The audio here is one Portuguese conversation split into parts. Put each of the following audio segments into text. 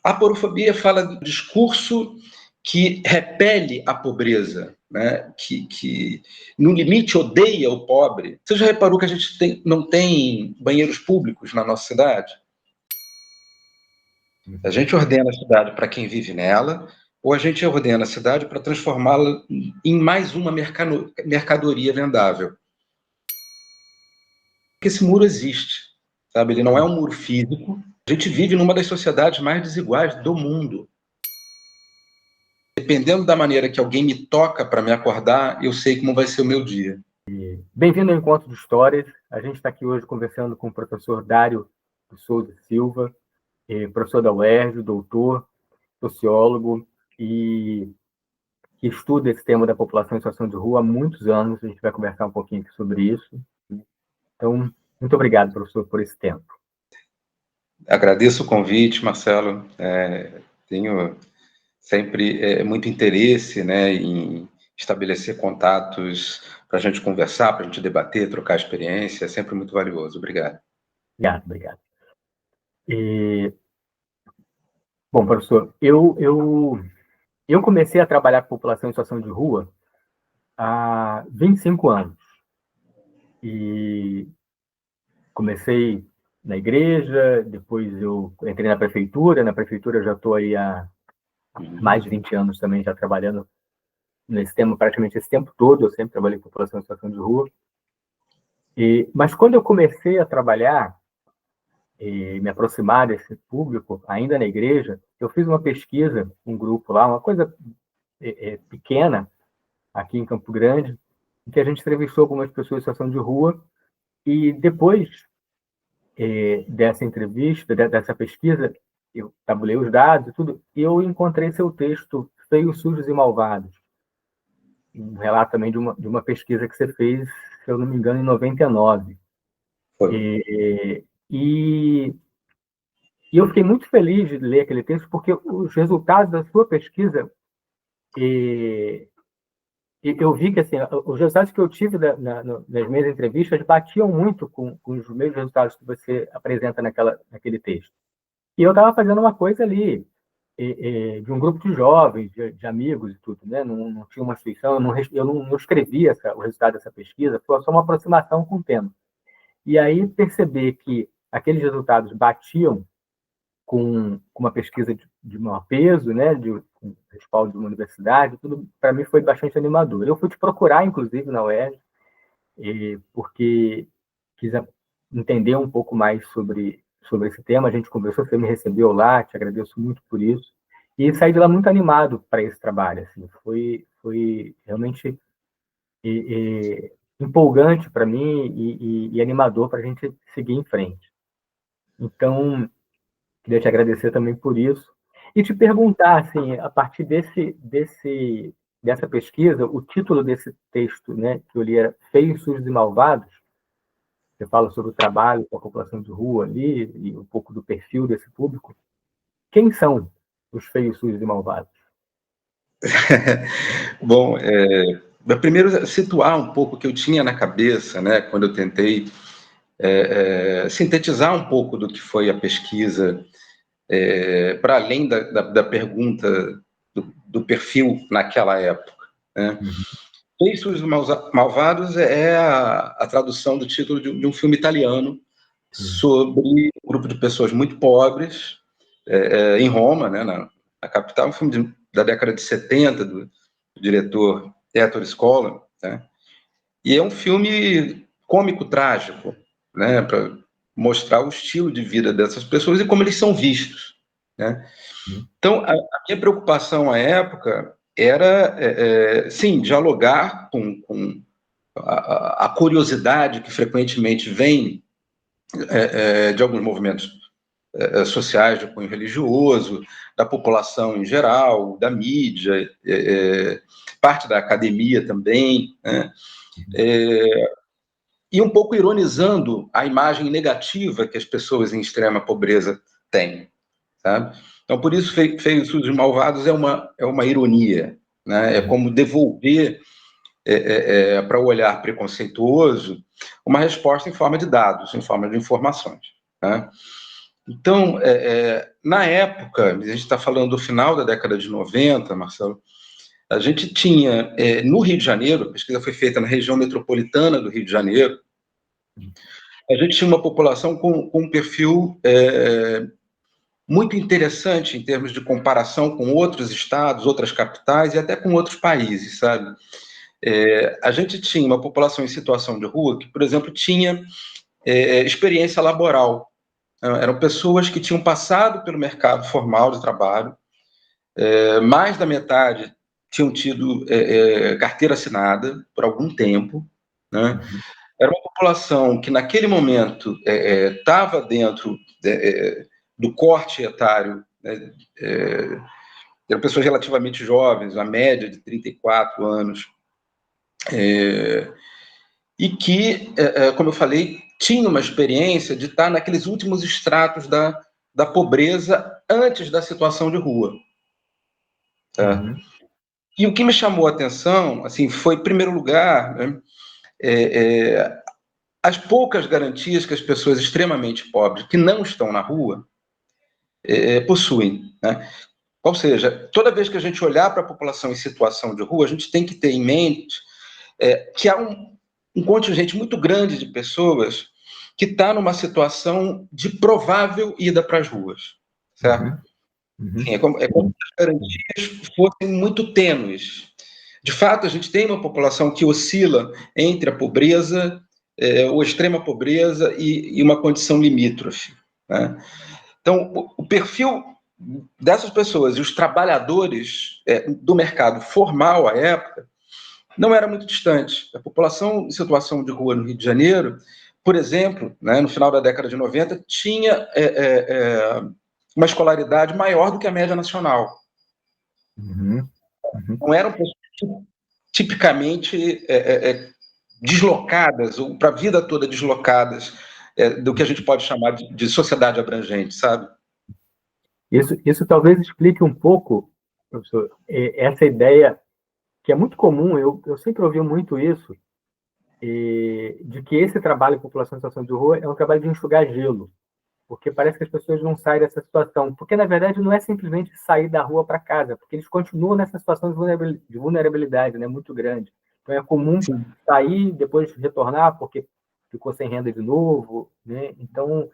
A aporofobia fala do discurso que repele a pobreza, né? que no limite odeia o pobre. Você já reparou que a gente não tem banheiros públicos na nossa cidade? A gente ordena a cidade para quem vive nela, ou a gente ordena a cidade para transformá-la em mais uma mercadoria vendável. Porque esse muro existe, sabe? Ele não é um muro físico. A gente vive numa das sociedades mais desiguais do mundo. Dependendo da maneira que alguém me toca para me acordar, eu sei como vai ser o meu dia. Bem-vindo ao Encontro de Histórias. A gente está aqui hoje conversando com o professor Dário de Souza Silva, professor da UERJ, doutor, sociólogo, e que estuda esse tema da população em situação de rua há muitos anos. A gente vai conversar um pouquinho sobre isso. Então, muito obrigado, professor, por esse tempo. Agradeço o convite, Marcelo. Tenho sempre muito interesse, né, em estabelecer contatos para a gente conversar, para a gente debater, trocar experiência. É sempre muito valioso. Obrigado. Obrigado. Bom, professor, eu comecei a trabalhar com população em situação de rua há 25 anos. E comecei na igreja, depois eu entrei na prefeitura eu já estou aí há mais de 20 anos também já trabalhando nesse tema, praticamente esse tempo todo, eu sempre trabalhei com população em situação de rua. Mas quando eu comecei a trabalhar e me aproximar desse público, ainda na igreja, eu fiz uma pesquisa, um grupo lá, uma coisa pequena, aqui em Campo Grande, em que a gente entrevistou algumas pessoas em situação de rua, e depois dessa entrevista, dessa pesquisa, eu tabulei os dados e tudo, e eu encontrei seu texto, Feios, Sujos e Malvados, um relato também de uma pesquisa que você fez, se eu não me engano, em 99. E eu fiquei muito feliz de ler aquele texto, porque os resultados da sua pesquisa, eu vi que assim, os resultados que eu tive nas minhas entrevistas batiam muito com os mesmos resultados que você apresenta naquele texto. E eu estava fazendo uma coisa ali, de um grupo de jovens, de amigos e tudo, né? Não tinha uma instituição, eu não escrevi o resultado dessa pesquisa, foi só uma aproximação com o tema. E aí perceber que aqueles resultados batiam com uma pesquisa de maior peso, né, de um respaldo de uma universidade, tudo para mim foi bastante animador. Eu fui te procurar, inclusive, na UERJ, porque quis entender um pouco mais sobre esse tema. A gente conversou, você me recebeu lá, te agradeço muito por isso. E saí de lá muito animado para esse trabalho. Assim, foi realmente empolgante para mim e animador para a gente seguir em frente. Então, queria te agradecer também por isso. E te perguntar, assim, a partir dessa pesquisa, o título desse texto, né, que eu li era Feios, Sujos e Malvados. Você fala sobre o trabalho com a população de rua ali e um pouco do perfil desse público. Quem são os feios, sujos e malvados? Bom, primeiro situar um pouco o que eu tinha na cabeça, né, quando eu tentei sintetizar um pouco do que foi a pesquisa, para além da pergunta do perfil naquela época, né? Feios, Sujos e Malvados é a tradução do título de um filme italiano sobre um grupo de pessoas muito pobres em Roma, né, na capital, um filme da década de 70, do diretor Ettore Scola, né? E é um filme cômico-trágico, né, para mostrar o estilo de vida dessas pessoas e como eles são vistos, né? Então, a minha preocupação à época era, sim, dialogar com a curiosidade que frequentemente vem de alguns movimentos sociais de cunho religioso, da população em geral, da mídia, parte da academia também, né? E um pouco ironizando a imagem negativa que as pessoas em extrema pobreza têm, sabe? Então, por isso, Feios, Sujos e Malvados é uma ironia, né? É como devolver para o olhar preconceituoso uma resposta em forma de dados, em forma de informações, né? Então, na época, a gente está falando do final da década de 90, Marcelo, a gente tinha, no Rio de Janeiro, a pesquisa foi feita na região metropolitana do Rio de Janeiro, a gente tinha uma população com um perfil muito interessante em termos de comparação com outros estados, outras capitais e até com outros países, sabe? A gente tinha uma população em situação de rua que, por exemplo, tinha experiência laboral. Eram pessoas que tinham passado pelo mercado formal de trabalho, mais da metade tinham tido carteira assinada por algum tempo, né? Era uma população que, naquele momento, estava dentro do corte etário, né? Eram pessoas relativamente jovens, a média de 34 anos, e que, como eu falei, tinham uma experiência de estar naqueles últimos estratos da pobreza antes da situação de rua. Tá? E o que me chamou a atenção, assim, foi, em primeiro lugar, né, as poucas garantias que as pessoas extremamente pobres, que não estão na rua, possuem. Né? Ou seja, toda vez que a gente olhar para a população em situação de rua, a gente tem que ter em mente que há um contingente muito grande de pessoas que está numa situação de provável ida para as ruas. Certo? Sim, é como se as garantias fossem muito tênues. De fato, a gente tem uma população que oscila entre a pobreza, ou extrema pobreza, e uma condição limítrofe. Né? Então, o perfil dessas pessoas e os trabalhadores do mercado formal à época não era muito distante. A população em situação de rua no Rio de Janeiro, por exemplo, né, no final da década de 90, tinha uma escolaridade maior do que a média nacional. Não eram pessoas tipicamente deslocadas, ou para a vida toda deslocadas, do que a gente pode chamar de sociedade abrangente, sabe? Isso talvez explique um pouco, professor, essa ideia que é muito comum, eu sempre ouvi muito isso, de que esse trabalho em população em situação de rua é um trabalho de enxugar gelo, porque parece que as pessoas não saem dessa situação, porque na verdade não é simplesmente sair da rua para casa, porque eles continuam nessa situação de vulnerabilidade, né, muito grande. Então é comum sair, depois retornar, porque ficou sem renda de novo, né? Então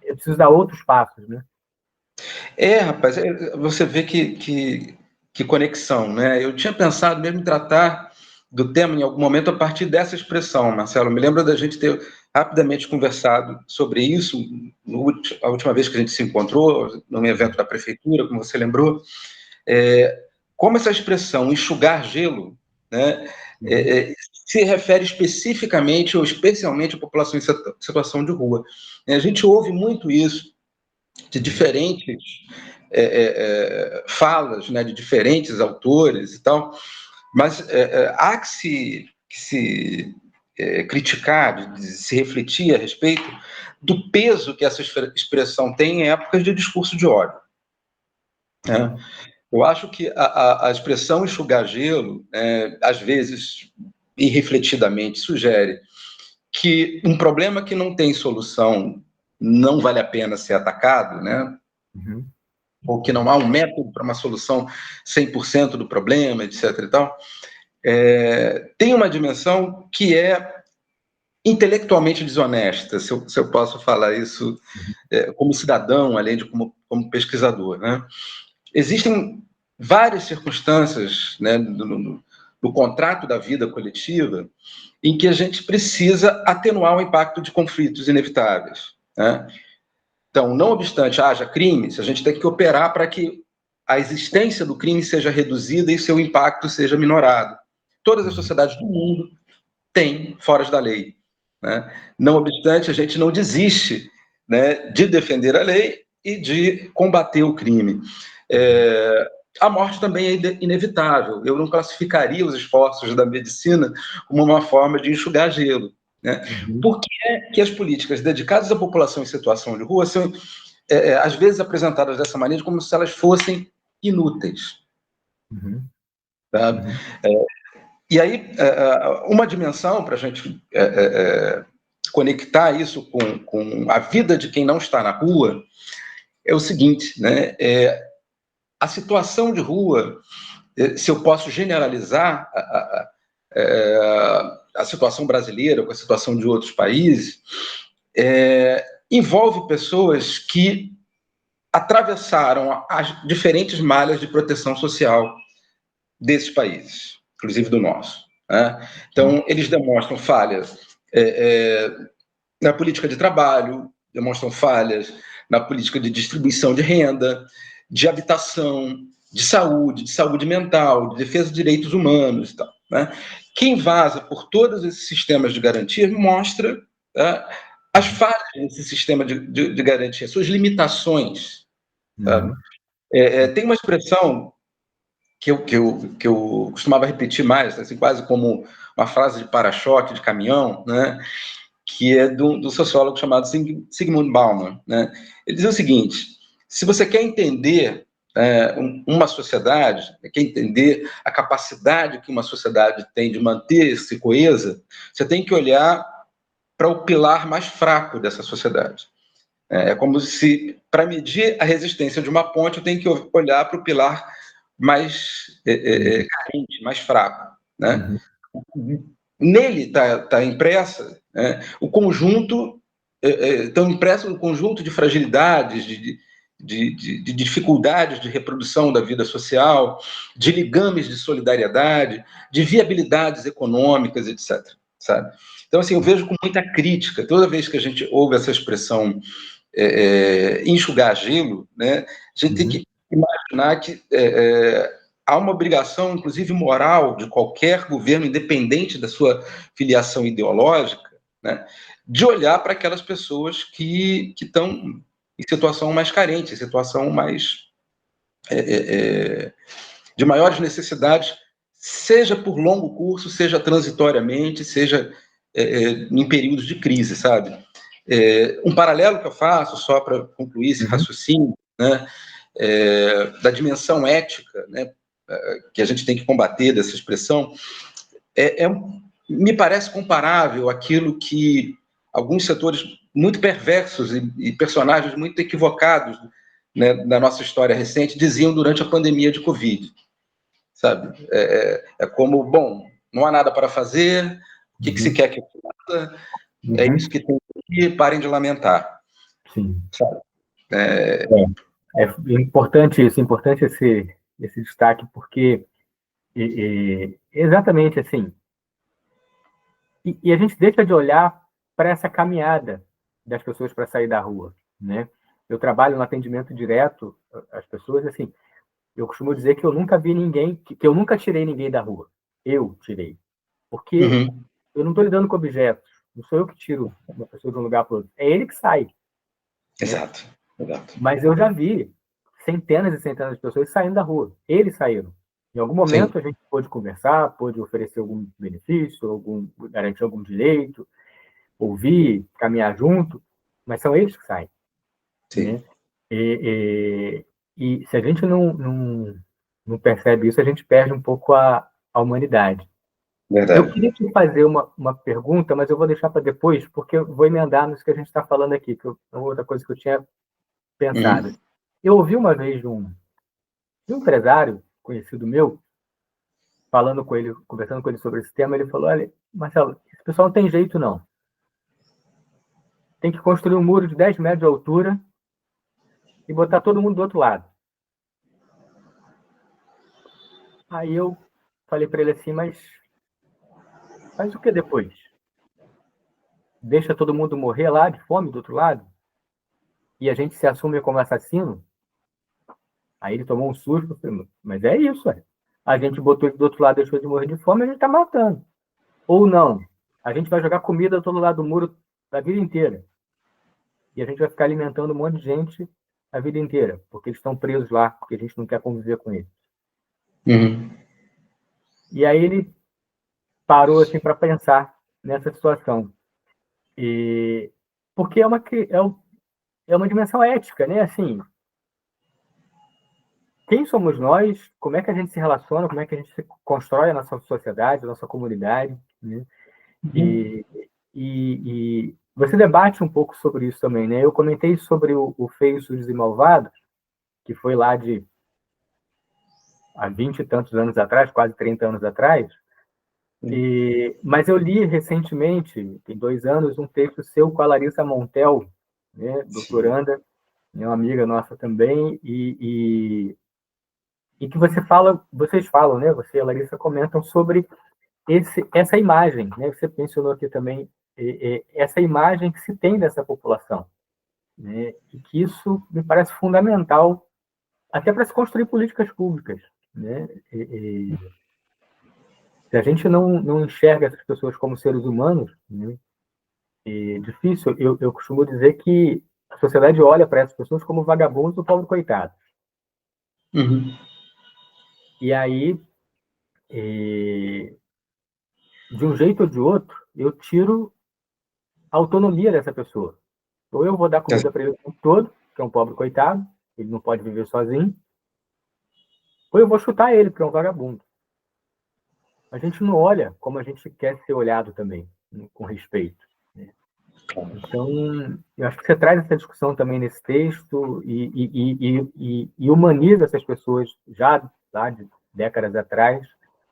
é preciso dar outros passos, né? Rapaz, você vê que conexão, né? Eu tinha pensado mesmo em tratar do tema em algum momento a partir dessa expressão, Marcelo. Me lembro da gente ter rapidamente conversado sobre isso a última vez que a gente se encontrou, num evento da prefeitura, como você lembrou. Como essa expressão enxugar gelo, né, se refere especificamente ou especialmente à população em situação de rua. A gente ouve muito isso de diferentes falas, né, de diferentes autores e tal, mas há que se criticar, de se refletir a respeito do peso que essa expressão tem em épocas de discurso de ódio. Né? Eu acho que a expressão enxugar gelo, às vezes, irrefletidamente, sugere que um problema que não tem solução não vale a pena ser atacado, né? Ou que não há um método para uma solução 100% do problema, etc. e tal, tem uma dimensão que é intelectualmente desonesta, se eu posso falar isso como cidadão, além de como pesquisador. Né? Existem várias circunstâncias, né, no contrato da vida coletiva em que a gente precisa atenuar o impacto de conflitos inevitáveis. Né? Então, não obstante haja crimes, a gente tem que operar para que a existência do crime seja reduzida e seu impacto seja minorado. Todas as sociedades do mundo têm foras da lei. Né? Não obstante, a gente não desiste, né, de defender a lei e de combater o crime. A morte também é inevitável. Eu não classificaria os esforços da medicina como uma forma de enxugar gelo. Né? Por que é que as políticas dedicadas à população em situação de rua são, às vezes, apresentadas dessa maneira como se elas fossem inúteis? Sabe? E aí, uma dimensão para a gente conectar isso com a vida de quem não está na rua, é o seguinte, né? A situação de rua, se eu posso generalizar a situação brasileira com a situação de outros países, envolve pessoas que atravessaram as diferentes malhas de proteção social desses países, inclusive do nosso, né? Então, eles demonstram falhas na política de trabalho, demonstram falhas na política de distribuição de renda, de habitação, de saúde mental, de defesa de direitos humanos e tal, né? Quem vaza por todos esses sistemas de garantia mostra as falhas desse sistema de garantia, suas limitações. Sabe? Tem uma expressão que eu costumava repetir mais, assim, quase como uma frase de para-choque, de caminhão, né? Que é do sociólogo chamado Zygmunt Bauman, né? Ele diz o seguinte: se você quer entender uma sociedade, quer entender a capacidade que uma sociedade tem de manter-se coesa, você tem que olhar para o pilar mais fraco dessa sociedade. É como se, para medir a resistência de uma ponte, eu tenho que olhar para o pilar mais carente, mais fraco, né? Nele está impressa o conjunto, estão impressos um conjunto de fragilidades, de dificuldades de reprodução da vida social, de ligames de solidariedade, de viabilidades econômicas, etc. Sabe? Então, assim, eu vejo com muita crítica, toda vez que a gente ouve essa expressão enxugar gelo, né, a gente tem que imaginar que há uma obrigação, inclusive moral, de qualquer governo, independente da sua filiação ideológica, né, de olhar para aquelas pessoas que estão em situação mais carente, em situação mais de maiores necessidades, seja por longo curso, seja transitoriamente, seja em períodos de crise, sabe? Um paralelo que eu faço, só para concluir esse raciocínio, né, da dimensão ética, né, que a gente tem que combater dessa expressão, me parece comparável àquilo que alguns setores muito perversos e personagens muito equivocados, né, da nossa história recente diziam durante a pandemia de Covid, sabe? Como, bom, não há nada para fazer, o que se quer que faça, é isso que tem que ir, parem de lamentar. Sim. Sabe? É importante isso, importante esse destaque, porque exatamente assim, e a gente deixa de olhar para essa caminhada das pessoas para sair da rua, né? Eu trabalho no atendimento direto às pessoas, assim, eu costumo dizer que eu nunca vi ninguém, que eu nunca tirei ninguém da rua. Eu tirei. Porque eu não estou lidando com objetos, não sou eu que tiro uma pessoa de um lugar para o outro, é ele que sai. Exato. Mas eu já vi centenas e centenas de pessoas saindo da rua. Eles saíram. Em algum momento Sim. A gente pôde conversar, pôde oferecer algum benefício, garantir algum direito, ouvir, caminhar junto, mas são eles que saem. Sim. Né? E se a gente não percebe isso, a gente perde um pouco a humanidade. Verdade. Eu queria te fazer uma pergunta, mas eu vou deixar para depois, porque eu vou emendar nisso que a gente está falando aqui, que é outra coisa que eu tinha pensado. Eu ouvi uma vez de um empresário conhecido meu, falando com ele, conversando com ele sobre esse tema, ele falou: olha, Marcelo, esse pessoal não tem jeito, não. Tem que construir um muro de 10 metros de altura e botar todo mundo do outro lado. Aí eu falei para ele assim, mas faz o que depois? Deixa todo mundo morrer lá de fome do outro lado? E a gente se assume como assassino? Aí ele tomou um susto, mas é isso, ué. A gente botou ele do outro lado, deixou de morrer de fome, a gente está matando. Ou não, a gente vai jogar comida do outro lado do muro a vida inteira. E a gente vai ficar alimentando um monte de gente a vida inteira, porque eles estão presos lá, porque a gente não quer conviver com eles. E aí ele parou assim para pensar nessa situação. Porque é uma dimensão ética, né? Assim, quem somos nós? Como é que a gente se relaciona? Como é que a gente constrói a nossa sociedade, a nossa comunidade? Né? E E você debate um pouco sobre isso também, né? Eu comentei sobre o Feios, Sujos e Malvados, que foi lá há 20 e tantos anos atrás, quase 30 anos atrás, mas eu li recentemente, tem 2 anos, um texto seu com a Larissa Montel, né, doutoranda, uma amiga nossa também, e que vocês falam, né, você e a Larissa comentam sobre essa imagem, né, você mencionou aqui também, essa imagem que se tem dessa população, né, e que isso me parece fundamental até para se construir políticas públicas, né, se a gente não enxerga essas pessoas como seres humanos, né, é difícil. Eu costumo dizer que a sociedade olha para essas pessoas como vagabundos ou pobre coitado. Uhum. E aí, de um jeito ou de outro, eu tiro a autonomia dessa pessoa. Ou eu vou dar comida para ele o tempo todo, que é um pobre coitado, ele não pode viver sozinho, ou eu vou chutar ele, porque é um vagabundo. A gente não olha como a gente quer ser olhado também, com respeito. Então, eu acho que você traz essa discussão também nesse texto e humaniza essas pessoas já lá de décadas atrás,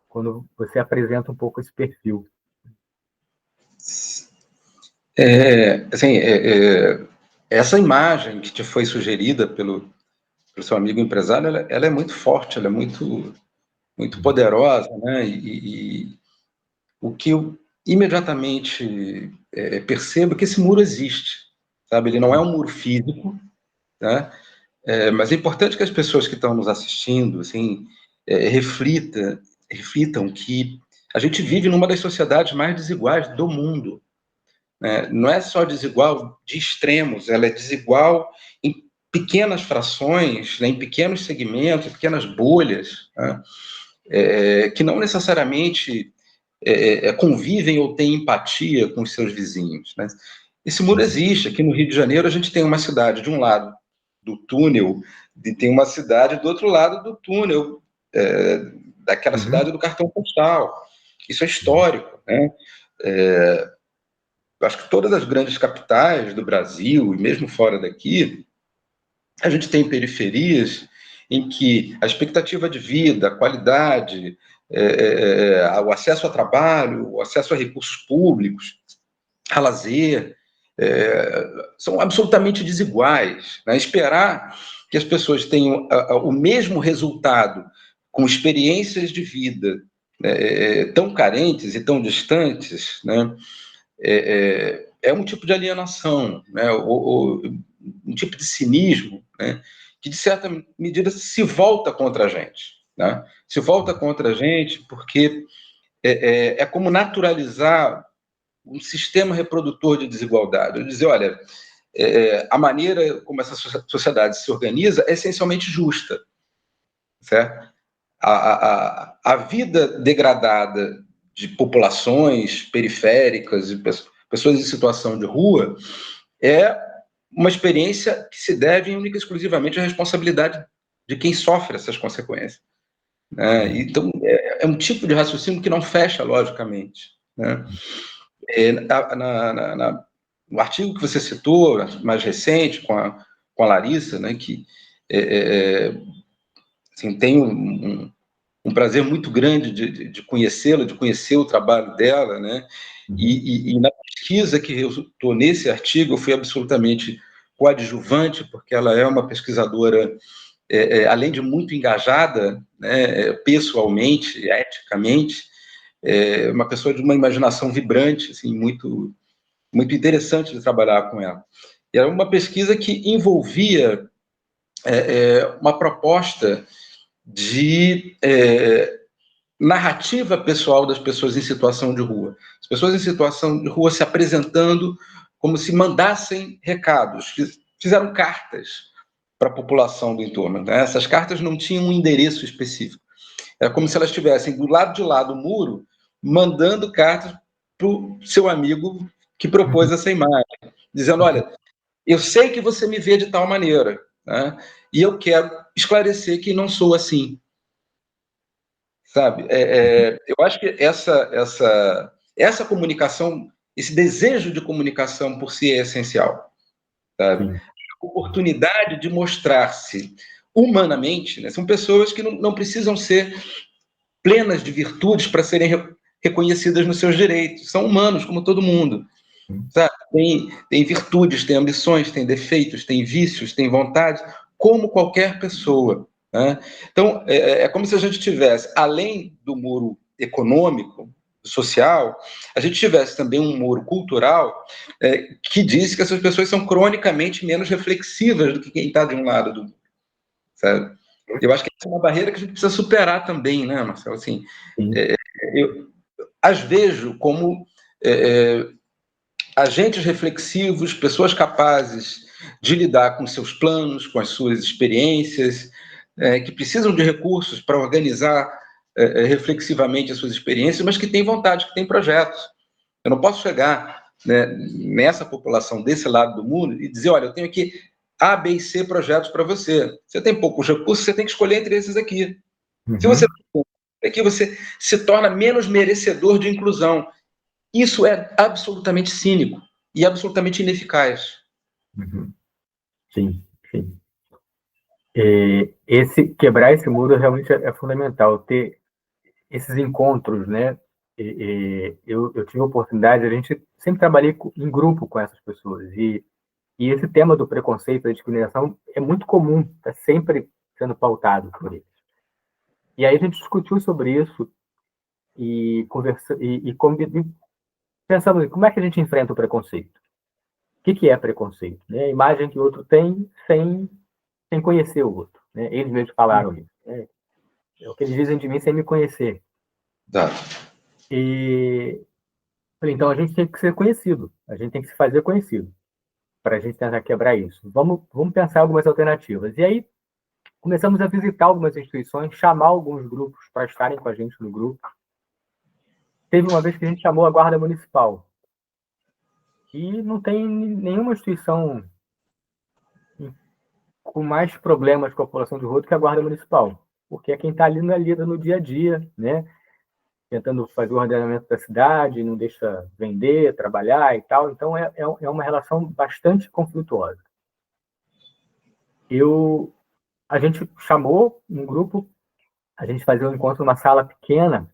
quando você apresenta um pouco esse perfil. Assim, essa imagem que te foi sugerida pelo seu amigo empresário, ela é muito forte, ela é muito poderosa, né? E o que eu imediatamente percebo é que esse muro existe, sabe? Ele não é um muro físico, né? Mas é importante que as pessoas que estão nos assistindo, assim, reflitam que a gente vive numa das sociedades mais desiguais do mundo, né? Não é só desigual de extremos, ela é desigual em pequenas frações, né? Em pequenos segmentos, em pequenas bolhas, né? Que não necessariamente convivem ou têm empatia com os seus vizinhos, né? Esse muro existe. Aqui no Rio de Janeiro, a gente tem uma cidade de um lado do túnel e tem uma cidade do outro lado do túnel, daquela cidade do cartão postal. Isso é histórico, né? Acho que todas as grandes capitais do Brasil, e mesmo fora daqui, a gente tem periferias em que a expectativa de vida, a qualidade, o acesso a trabalho, o acesso a recursos públicos, a lazer, são absolutamente desiguais, né? Esperar que as pessoas tenham o mesmo resultado com experiências de vida tão carentes e tão distantes, né? É um tipo de alienação, né? Ou um tipo de cinismo, né? Que, de certa medida, se volta contra a gente, né? Se volta contra a gente porque é como naturalizar um sistema reprodutor de desigualdade. Eu dizer, olha, a maneira como essa sociedade se organiza é essencialmente justa, certo? A vida degradada de populações periféricas e pessoas em situação de rua é uma experiência que se deve única e exclusivamente à responsabilidade de quem sofre essas consequências, né? Então, é um tipo de raciocínio que não fecha logicamente, né? No artigo que você citou, mais recente, com a Larissa, né, que assim, tem um prazer muito grande de conhecê-la, de conhecer o trabalho dela, né? E na pesquisa que eu estou nesse artigo, eu fui absolutamente coadjuvante, porque ela é uma pesquisadora, além de muito engajada, né, pessoalmente, eticamente, uma pessoa de uma imaginação vibrante, assim, muito interessante de trabalhar com ela. E era uma pesquisa que envolvia uma proposta de narrativa pessoal das pessoas em situação de rua. As pessoas em situação de rua se apresentando como se mandassem recados, fizeram cartas para a população do entorno, né? Essas cartas não tinham um endereço específico. Era como se elas estivessem do lado de lá do muro, mandando cartas para o seu amigo que propôs essa imagem, dizendo, olha, eu sei que você me vê de tal maneira, né? E eu quero esclarecer que não sou assim, sabe? Eu acho que essa comunicação esse desejo de comunicação por si é essencial, sabe? A oportunidade de mostrar-se humanamente, né? São pessoas que não precisam ser plenas de virtudes para serem reconhecidas nos seus direitos. São humanos, como todo mundo. Sabe? Tem virtudes, tem ambições, tem defeitos, tem vícios, tem vontades, como qualquer pessoa. Né? Então, é como se a gente tivesse, além do muro econômico, social, a gente tivesse também um muro cultural que diz que essas pessoas são cronicamente menos reflexivas do que quem está de um lado do muro. Sabe? Eu acho que essa é uma barreira que a gente precisa superar também, né, Marcelo? Assim, eu as vejo como agentes reflexivos, pessoas capazes de lidar com seus planos, com as suas experiências, que precisam de recursos para organizar reflexivamente as suas experiências, mas que têm vontade, que têm projetos. Eu não posso chegar, né, nessa população desse lado do mundo e dizer, olha, eu tenho aqui A, B e C projetos para você. Você tem poucos recursos, você tem que escolher entre esses aqui. Se você aqui, você se torna menos merecedor de inclusão. Isso é absolutamente cínico e absolutamente ineficaz. Sim, sim. Quebrar esse muro realmente é fundamental, ter esses encontros, né? Eu tive a oportunidade, a gente sempre trabalhei em grupo com essas pessoas, e esse tema do preconceito, da discriminação, é muito comum, está sempre sendo pautado por eles. E aí a gente discutiu sobre isso e pensamos, como é que a gente enfrenta o preconceito? O que é preconceito? Né? A imagem que o outro tem sem conhecer o outro. Né? Eles mesmos falaram isso. Né? É o que eles dizem de mim sem me conhecer. Tá. E então a gente tem que ser conhecido, a gente tem que se fazer conhecido para a gente tentar quebrar isso. Vamos pensar algumas alternativas. E aí começamos a visitar algumas instituições, chamar alguns grupos para estarem com a gente no grupo. Teve uma vez que a gente chamou a Guarda Municipal. E não tem nenhuma instituição com mais problemas com a população de rua do que a Guarda Municipal. Porque é quem está ali na lida no dia a dia, né? Tentando fazer o ordenamento da cidade, não deixa vender, trabalhar e tal. Então, é uma relação bastante conflituosa. A gente chamou um grupo, a gente fazia um encontro numa sala pequena.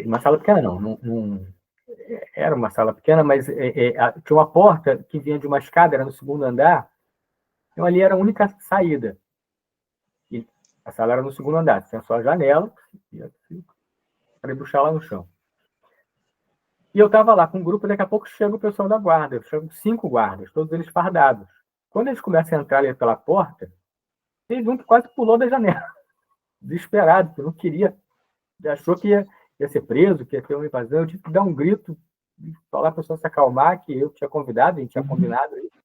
Uma sala pequena não era uma sala pequena, mas tinha uma porta que vinha de uma escada, era no segundo andar, então ali era a única saída. E a sala era no segundo andar, tinha só a janela, para puxar lá no chão. E eu estava lá com um grupo, e daqui a pouco chega o pessoal da guarda, chegam 5 guardas, todos eles fardados. Quando eles começam a entrar ali pela porta, teve um que quase pulou da janela, desesperado, que não queria, achou que ia ser preso, que ia ter uma invasão. Eu tive que dar um grito, falar para a pessoa se acalmar, que eu tinha convidado, a gente tinha combinado isso.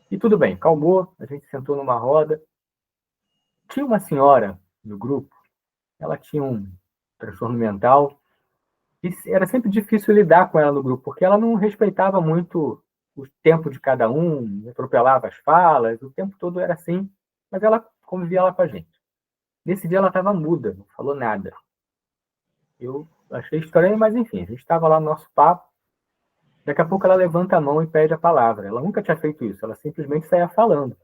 E tudo bem, calmou, a gente sentou numa roda. Tinha uma senhora no grupo, ela tinha um transtorno mental, e era sempre difícil lidar com ela no grupo, porque ela não respeitava muito o tempo de cada um, atropelava as falas, o tempo todo era assim, mas ela convivia lá com a gente. Nesse dia ela estava muda, não falou nada. Eu achei estranho, mas enfim, a gente estava lá no nosso papo. Daqui a pouco ela levanta a mão e pede a palavra. Ela nunca tinha feito isso, ela simplesmente saía falando.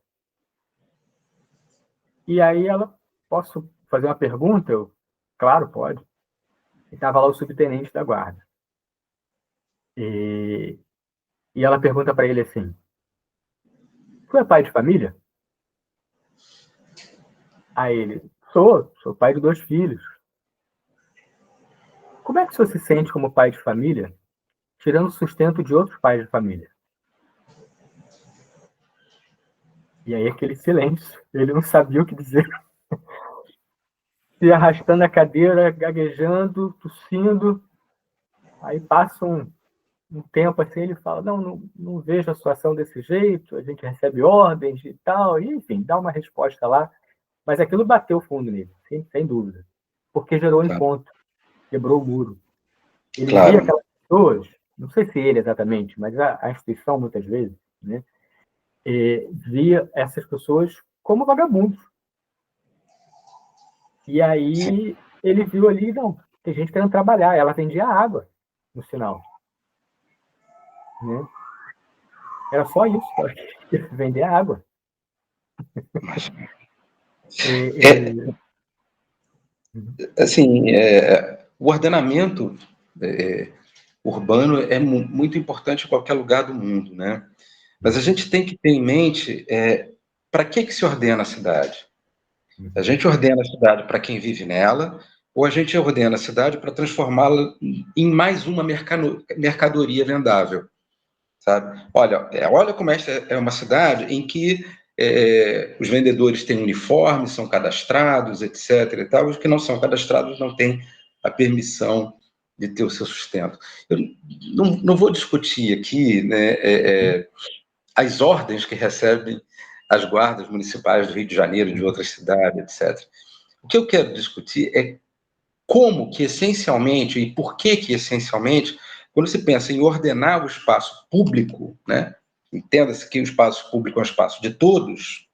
E aí ela, posso fazer uma pergunta? Eu, claro, pode. E estava lá o subtenente da guarda. E ela pergunta para ele assim, tu é pai de família? Aí ele, sou pai de 2 filhos. Como é que você se sente como pai de família, tirando o sustento de outros pais de família? E aí aquele silêncio, ele não sabia o que dizer. Se arrastando a cadeira, gaguejando, tossindo. Aí passa um tempo assim, ele fala, não vejo a situação desse jeito, a gente recebe ordens e tal, e enfim, dá uma resposta lá. Mas aquilo bateu fundo nele, sem dúvida. Porque gerou encontro, quebrou o muro. Ele via aquelas pessoas, não sei se ele exatamente, mas a instituição muitas vezes, né, via essas pessoas como vagabundos. E aí ele viu ali, não, tem gente querendo trabalhar. Ela vendia água no sinal. né? Era só isso, vender água. Assim, o ordenamento urbano é muito importante em qualquer lugar do mundo, né? Mas a gente tem que ter em mente para que se ordena a cidade. A gente ordena a cidade para quem vive nela, ou a gente ordena a cidade para transformá-la em mais uma mercadoria vendável, sabe? Olha como esta é uma cidade em que os vendedores têm uniformes, são cadastrados, etc. e tal. Os que não são cadastrados não têm a permissão de ter o seu sustento. Eu não vou discutir aqui, né, as ordens que recebem as guardas municipais do Rio de Janeiro e de outras cidades, etc. O que eu quero discutir é como que, essencialmente, e por que essencialmente, quando se pensa em ordenar o espaço público, né, entenda-se que o espaço público é um espaço de todos,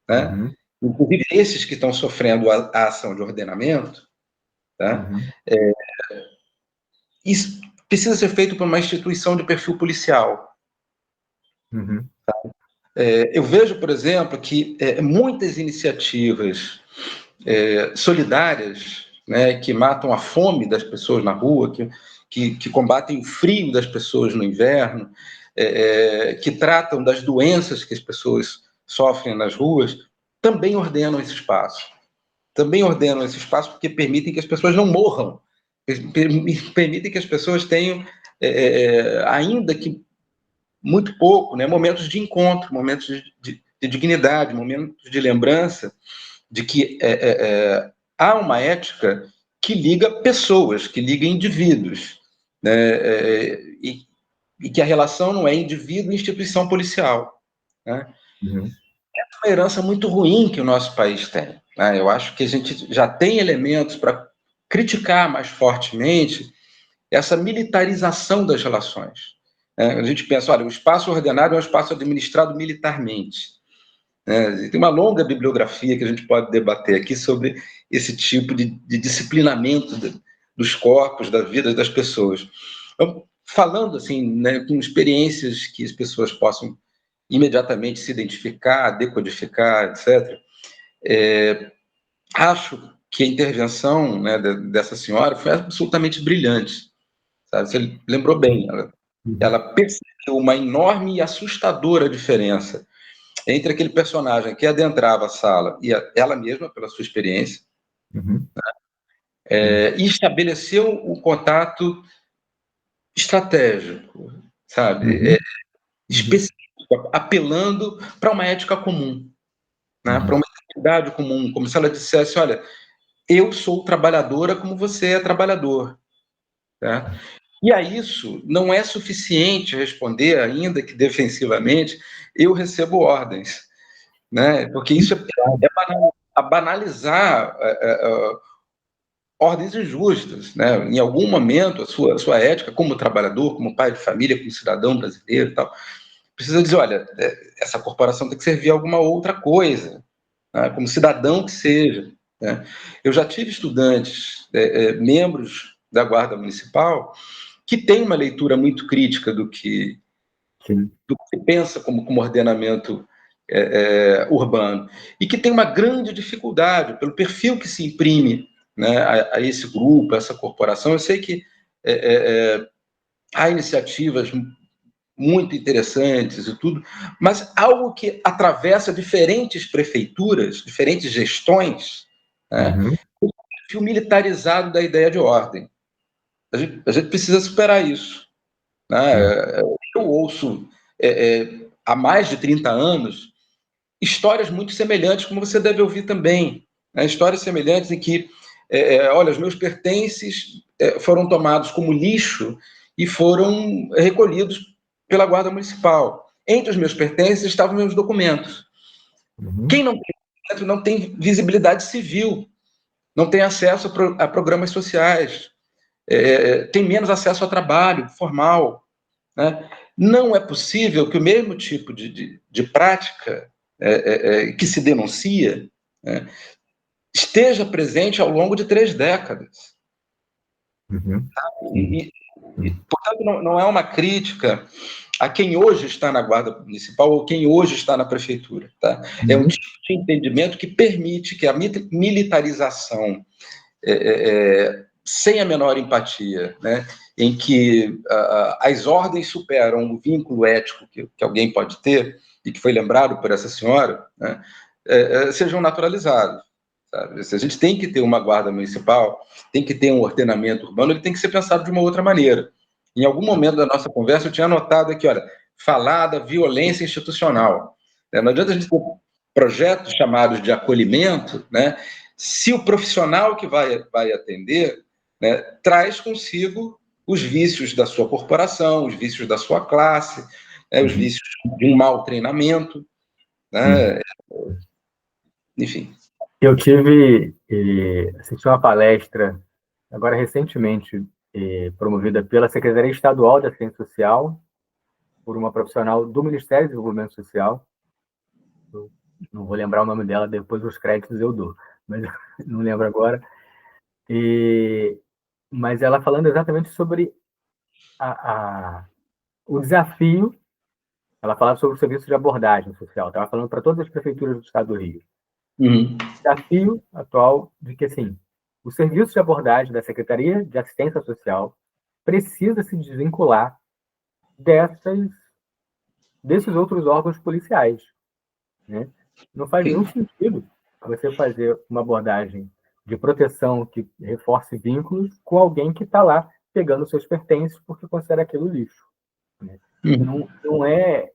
né, inclusive esses que estão sofrendo a ação de ordenamento, tá, isso precisa ser feito por uma instituição de perfil policial. Tá? Eu vejo, por exemplo, que muitas iniciativas solidárias, né, que matam a fome das pessoas na rua, que combatem o frio das pessoas no inverno, que tratam das doenças que as pessoas sofrem nas ruas, também ordenam esse espaço. Também ordenam esse espaço porque permitem que as pessoas não morram, permitem que as pessoas tenham, ainda que muito pouco, né, momentos de encontro, momentos de dignidade, momentos de lembrança de que há uma ética que liga pessoas, que liga indivíduos, né, e que a relação não é indivíduo e instituição policial, né? É uma herança muito ruim que o nosso país tem, né? Eu acho que a gente já tem elementos para criticar mais fortemente essa militarização das relações. A gente pensa, olha, o espaço ordenado é um espaço administrado militarmente. Tem uma longa bibliografia que a gente pode debater aqui sobre esse tipo de disciplinamento dos corpos, da vida das pessoas. Então, falando assim, né, com experiências que as pessoas possam imediatamente se identificar, decodificar, etc., acho que a intervenção, né, dessa senhora foi absolutamente brilhante. Sabe? Você lembrou bem, ela percebeu uma enorme e assustadora diferença entre aquele personagem que adentrava a sala e ela mesma, pela sua experiência, e estabeleceu um contato estratégico, sabe? Específico, apelando para uma ética comum, né? Para uma atividade comum, como se ela dissesse, olha, eu sou trabalhadora como você é trabalhador. Tá? E a isso não é suficiente responder, ainda que defensivamente, eu recebo ordens, né? Porque isso é banalizar ordens injustas, né? Em algum momento, a sua ética como trabalhador, como pai de família, como cidadão brasileiro e tal, precisa dizer, olha, essa corporação tem que servir a alguma outra coisa, né? Como cidadão que seja, né? Eu já tive estudantes, membros da Guarda Municipal, que têm uma leitura muito crítica do que se pensa como ordenamento urbano, e que tem uma grande dificuldade pelo perfil que se imprime, né, a esse grupo, a essa corporação. Eu sei que há iniciativas muito interessantes e tudo, mas algo que atravessa diferentes prefeituras, diferentes gestões, né, o perfil militarizado da ideia de ordem. A gente precisa superar isso, né? Eu ouço há mais de 30 anos histórias muito semelhantes, como você deve ouvir também, né? Histórias semelhantes em que, olha, os meus pertences foram tomados como lixo e foram recolhidos pela Guarda Municipal. Entre os meus pertences estavam meus documentos. Quem não tem documento não tem visibilidade civil, não tem acesso a programas sociais, tem menos acesso a trabalho formal, né? Não é possível que o mesmo tipo de prática que se denuncia, né, esteja presente ao longo de 3 décadas. Portanto, não é uma crítica a quem hoje está na Guarda Municipal ou quem hoje está na Prefeitura. Tá? É um tipo de entendimento que permite que a militarização, sem a menor empatia, né, em que as ordens superam o vínculo ético que alguém pode ter, e que foi lembrado por essa senhora, né, sejam naturalizados. Sabe? Se a gente tem que ter uma guarda municipal, tem que ter um ordenamento urbano, ele tem que ser pensado de uma outra maneira. Em algum momento da nossa conversa, eu tinha anotado aqui, olha, falar da violência institucional. Não adianta a gente ter projetos chamados de acolhimento, né, se o profissional que vai atender, né, traz consigo os vícios da sua corporação, os vícios da sua classe, né, os vícios de um mau treinamento, né, enfim. Eu assisti uma palestra, agora recentemente, promovida pela Secretaria Estadual da Ciência Social, por uma profissional do Ministério do Desenvolvimento Social. Eu não vou lembrar o nome dela, depois os créditos eu dou, mas não lembro agora. Mas ela falando exatamente sobre o desafio. Ela falava sobre o serviço de abordagem social. Estava falando para todas as prefeituras do estado do Rio. O desafio atual de que, assim, o serviço de abordagem da Secretaria de Assistência Social precisa se desvincular desses outros órgãos policiais, né? Não faz nenhum sentido você fazer uma abordagem de proteção que reforce vínculos com alguém que está lá pegando seus pertences porque considera aquilo lixo, né? Não é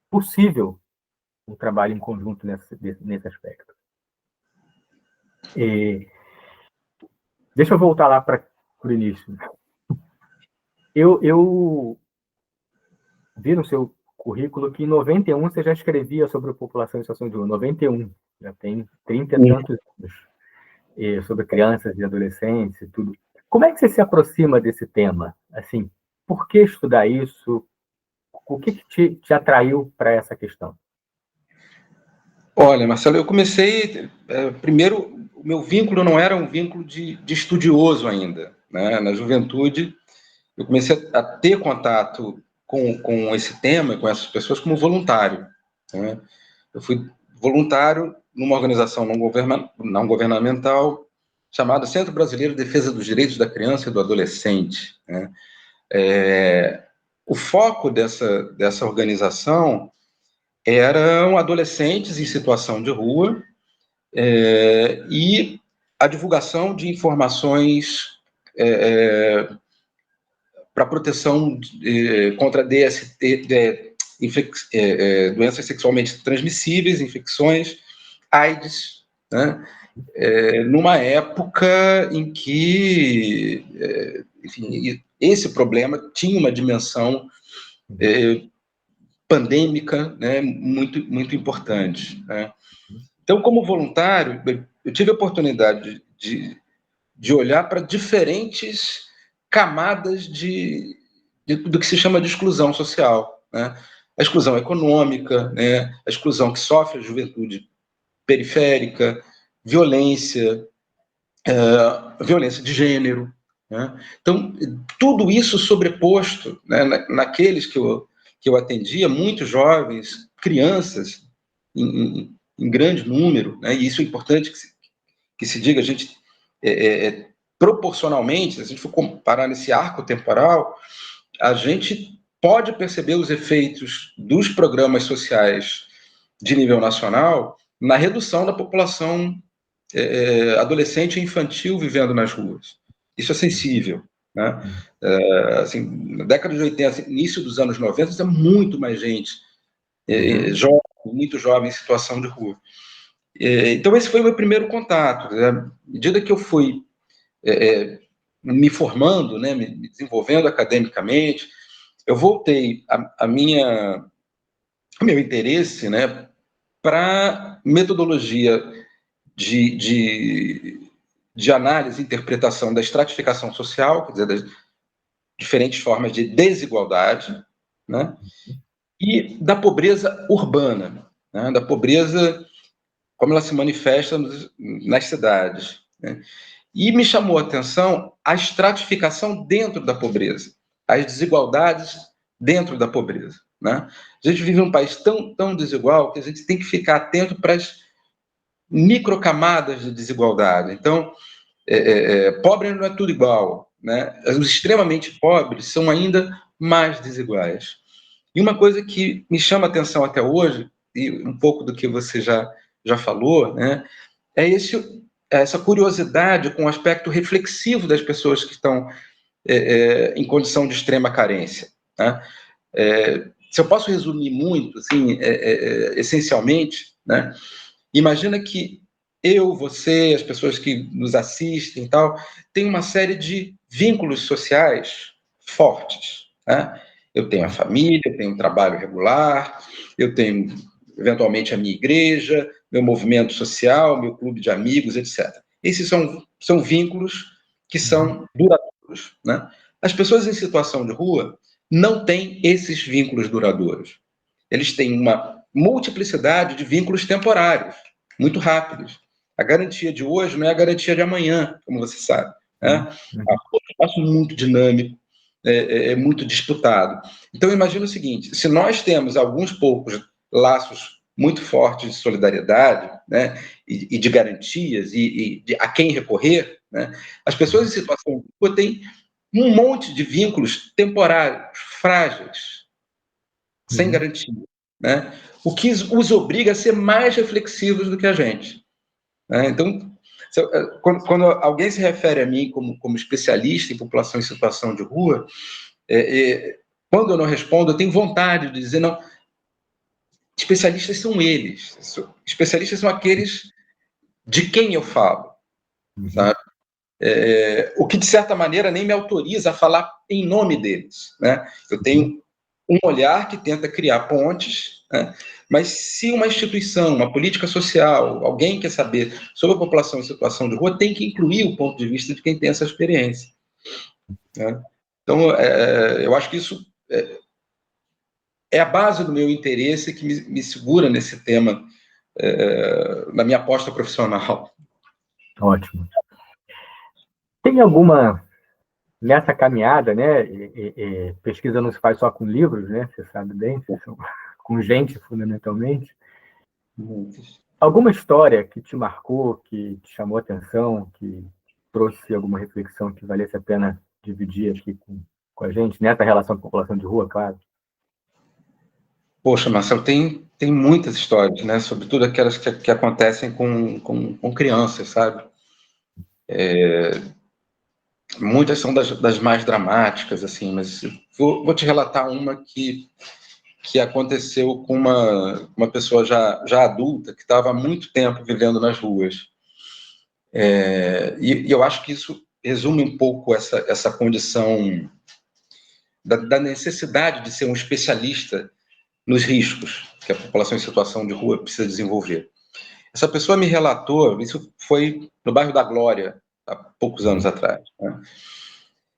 possível um trabalho em conjunto nesse aspecto. Deixa eu voltar lá para o início. Eu vi no seu currículo que em 91 você já escrevia sobre a população em situação de rua. 91, já tem 30 e tantos anos, sobre crianças e adolescentes e tudo. Como é que você se aproxima desse tema? Assim, por que estudar isso? O que te atraiu para essa questão? Olha, Marcelo, eu comecei... primeiro, o meu vínculo não era um vínculo de estudioso ainda, né? Na juventude, eu comecei a ter contato com esse tema, com essas pessoas, como voluntário, né? Eu fui voluntário numa organização não governamental chamada Centro Brasileiro de Defesa dos Direitos da Criança e do Adolescente, né? O foco dessa organização eram adolescentes em situação de rua e a divulgação de informações para proteção contra DST, doenças sexualmente transmissíveis, infecções, AIDS, né? Numa época em que, enfim, esse problema tinha uma dimensão pandêmica, né, muito, muito importante, né? Então, como voluntário, eu tive a oportunidade de olhar para diferentes camadas do que se chama de exclusão social, né? A exclusão econômica, né? A exclusão que sofre a juventude periférica, violência, violência de gênero, né? Então, tudo isso sobreposto, né, naqueles que eu atendia, muitos jovens, crianças, em grande número, né? E isso é importante que se diga, a gente, proporcionalmente, se a gente for comparar nesse arco temporal, a gente pode perceber os efeitos dos programas sociais de nível nacional na redução da população adolescente e infantil vivendo nas ruas. Isso é sensível, né? Assim, na década de 80, início dos anos 90, tinha muito mais gente, jovem, muito jovem em situação de rua. Então, esse foi o meu primeiro contato, né? À medida que eu fui me formando, né, me desenvolvendo academicamente, eu voltei meu interesse, né, para metodologia de análise e interpretação da estratificação social, quer dizer, das diferentes formas de desigualdade, né, e da pobreza urbana, né, da pobreza como ela se manifesta nas cidades, né? E me chamou a atenção a estratificação dentro da pobreza, as desigualdades dentro da pobreza, né? A gente vive num país tão desigual que a gente tem que ficar atento para as microcamadas de desigualdade. Então, pobre não é tudo igual, né? Os extremamente pobres são ainda mais desiguais. E uma coisa que me chama a atenção até hoje, e um pouco do que você já falou, né, é essa curiosidade com o aspecto reflexivo das pessoas que estão em condição de extrema carência, né? Se eu posso resumir muito, assim, essencialmente, né, imagina que eu, você, as pessoas que nos assistem e tal, tem uma série de vínculos sociais fortes, né? Eu tenho a família, eu tenho um trabalho regular, eu tenho, eventualmente, a minha igreja, meu movimento social, meu clube de amigos, etc. Esses são vínculos que são duradouros, né? As pessoas em situação de rua não têm esses vínculos duradouros. Eles têm uma multiplicidade de vínculos temporários, muito rápidos. A garantia de hoje não é a garantia de amanhã, como você sabe, né? É um espaço muito dinâmico, muito disputado. Então, imagina o seguinte, se nós temos alguns poucos laços muito fortes de solidariedade, né, e de garantias, e a quem recorrer, né, as pessoas em situação de rua têm um monte de vínculos temporários, frágeis, sem garantia, né? O que os obriga a ser mais reflexivos do que a gente, né? Então, quando alguém se refere a mim como especialista em população em situação de rua, quando eu não respondo, eu tenho vontade de dizer, não, especialistas são eles, especialistas são aqueles de quem eu falo, sabe? O que, de certa maneira, nem me autoriza a falar em nome deles, né? Eu tenho um olhar que tenta criar pontes, né? Mas se uma instituição, uma política social, alguém quer saber sobre a população em situação de rua, tem que incluir o ponto de vista de quem tem essa experiência, né? Então, eu acho que isso é a base do meu interesse que me segura nesse tema, na minha aposta profissional. Ótimo. Tem alguma, nessa caminhada, né, pesquisa não se faz só com livros, né, você sabe bem, com gente, fundamentalmente. Alguma história que te marcou, que te chamou a atenção, que trouxe alguma reflexão que valesse a pena dividir aqui com a gente, nessa relação com a população de rua, claro? Poxa, Marcelo, tem muitas histórias, né? Sobretudo aquelas que acontecem com crianças, sabe? Muitas são das mais dramáticas, assim, mas vou te relatar uma que aconteceu com uma pessoa já adulta, que estava há muito tempo vivendo nas ruas. E eu acho que isso resume um pouco essa condição da necessidade de ser um especialista nos riscos que a população em situação de rua precisa desenvolver. Essa pessoa me relatou, isso foi no bairro da Glória, há poucos anos atrás, né?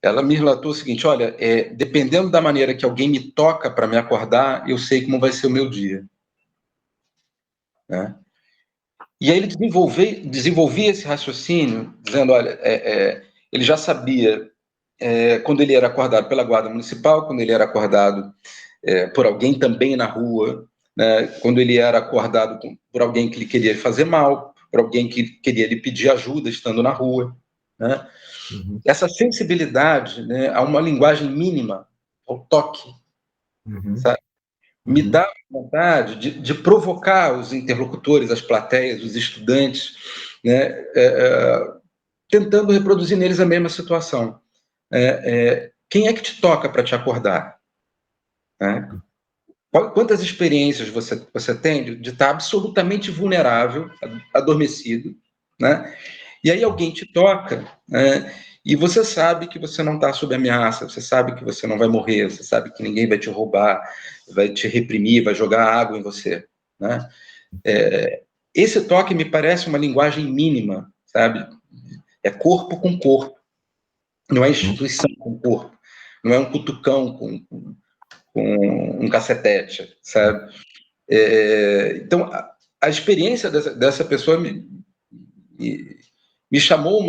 Ela me relatou o seguinte, olha, dependendo da maneira que alguém me toca para me acordar, eu sei como vai ser o meu dia, né? E aí ele desenvolvia esse raciocínio, dizendo, olha, ele já sabia quando ele era acordado pela guarda municipal, quando ele era acordado por alguém também na rua, né, quando ele era acordado por alguém que lhe queria fazer mal, por alguém que queria lhe pedir ajuda estando na rua, né? Essa sensibilidade, né, a uma linguagem mínima, ao toque, sabe? Me dá vontade de provocar os interlocutores, as plateias, os estudantes, né, tentando reproduzir neles a mesma situação. Quem é que te toca para te acordar? Né? Quantas experiências você tem de estar absolutamente vulnerável, adormecido, né? E aí alguém te toca, né? E você sabe que você não está sob ameaça, você sabe que você não vai morrer, você sabe que ninguém vai te roubar, vai te reprimir, vai jogar água em você, né? Esse toque me parece uma linguagem mínima, sabe? É corpo com corpo, não é instituição com corpo, não é um cutucão com um cacetete, sabe? Então, a experiência dessa pessoa me chamou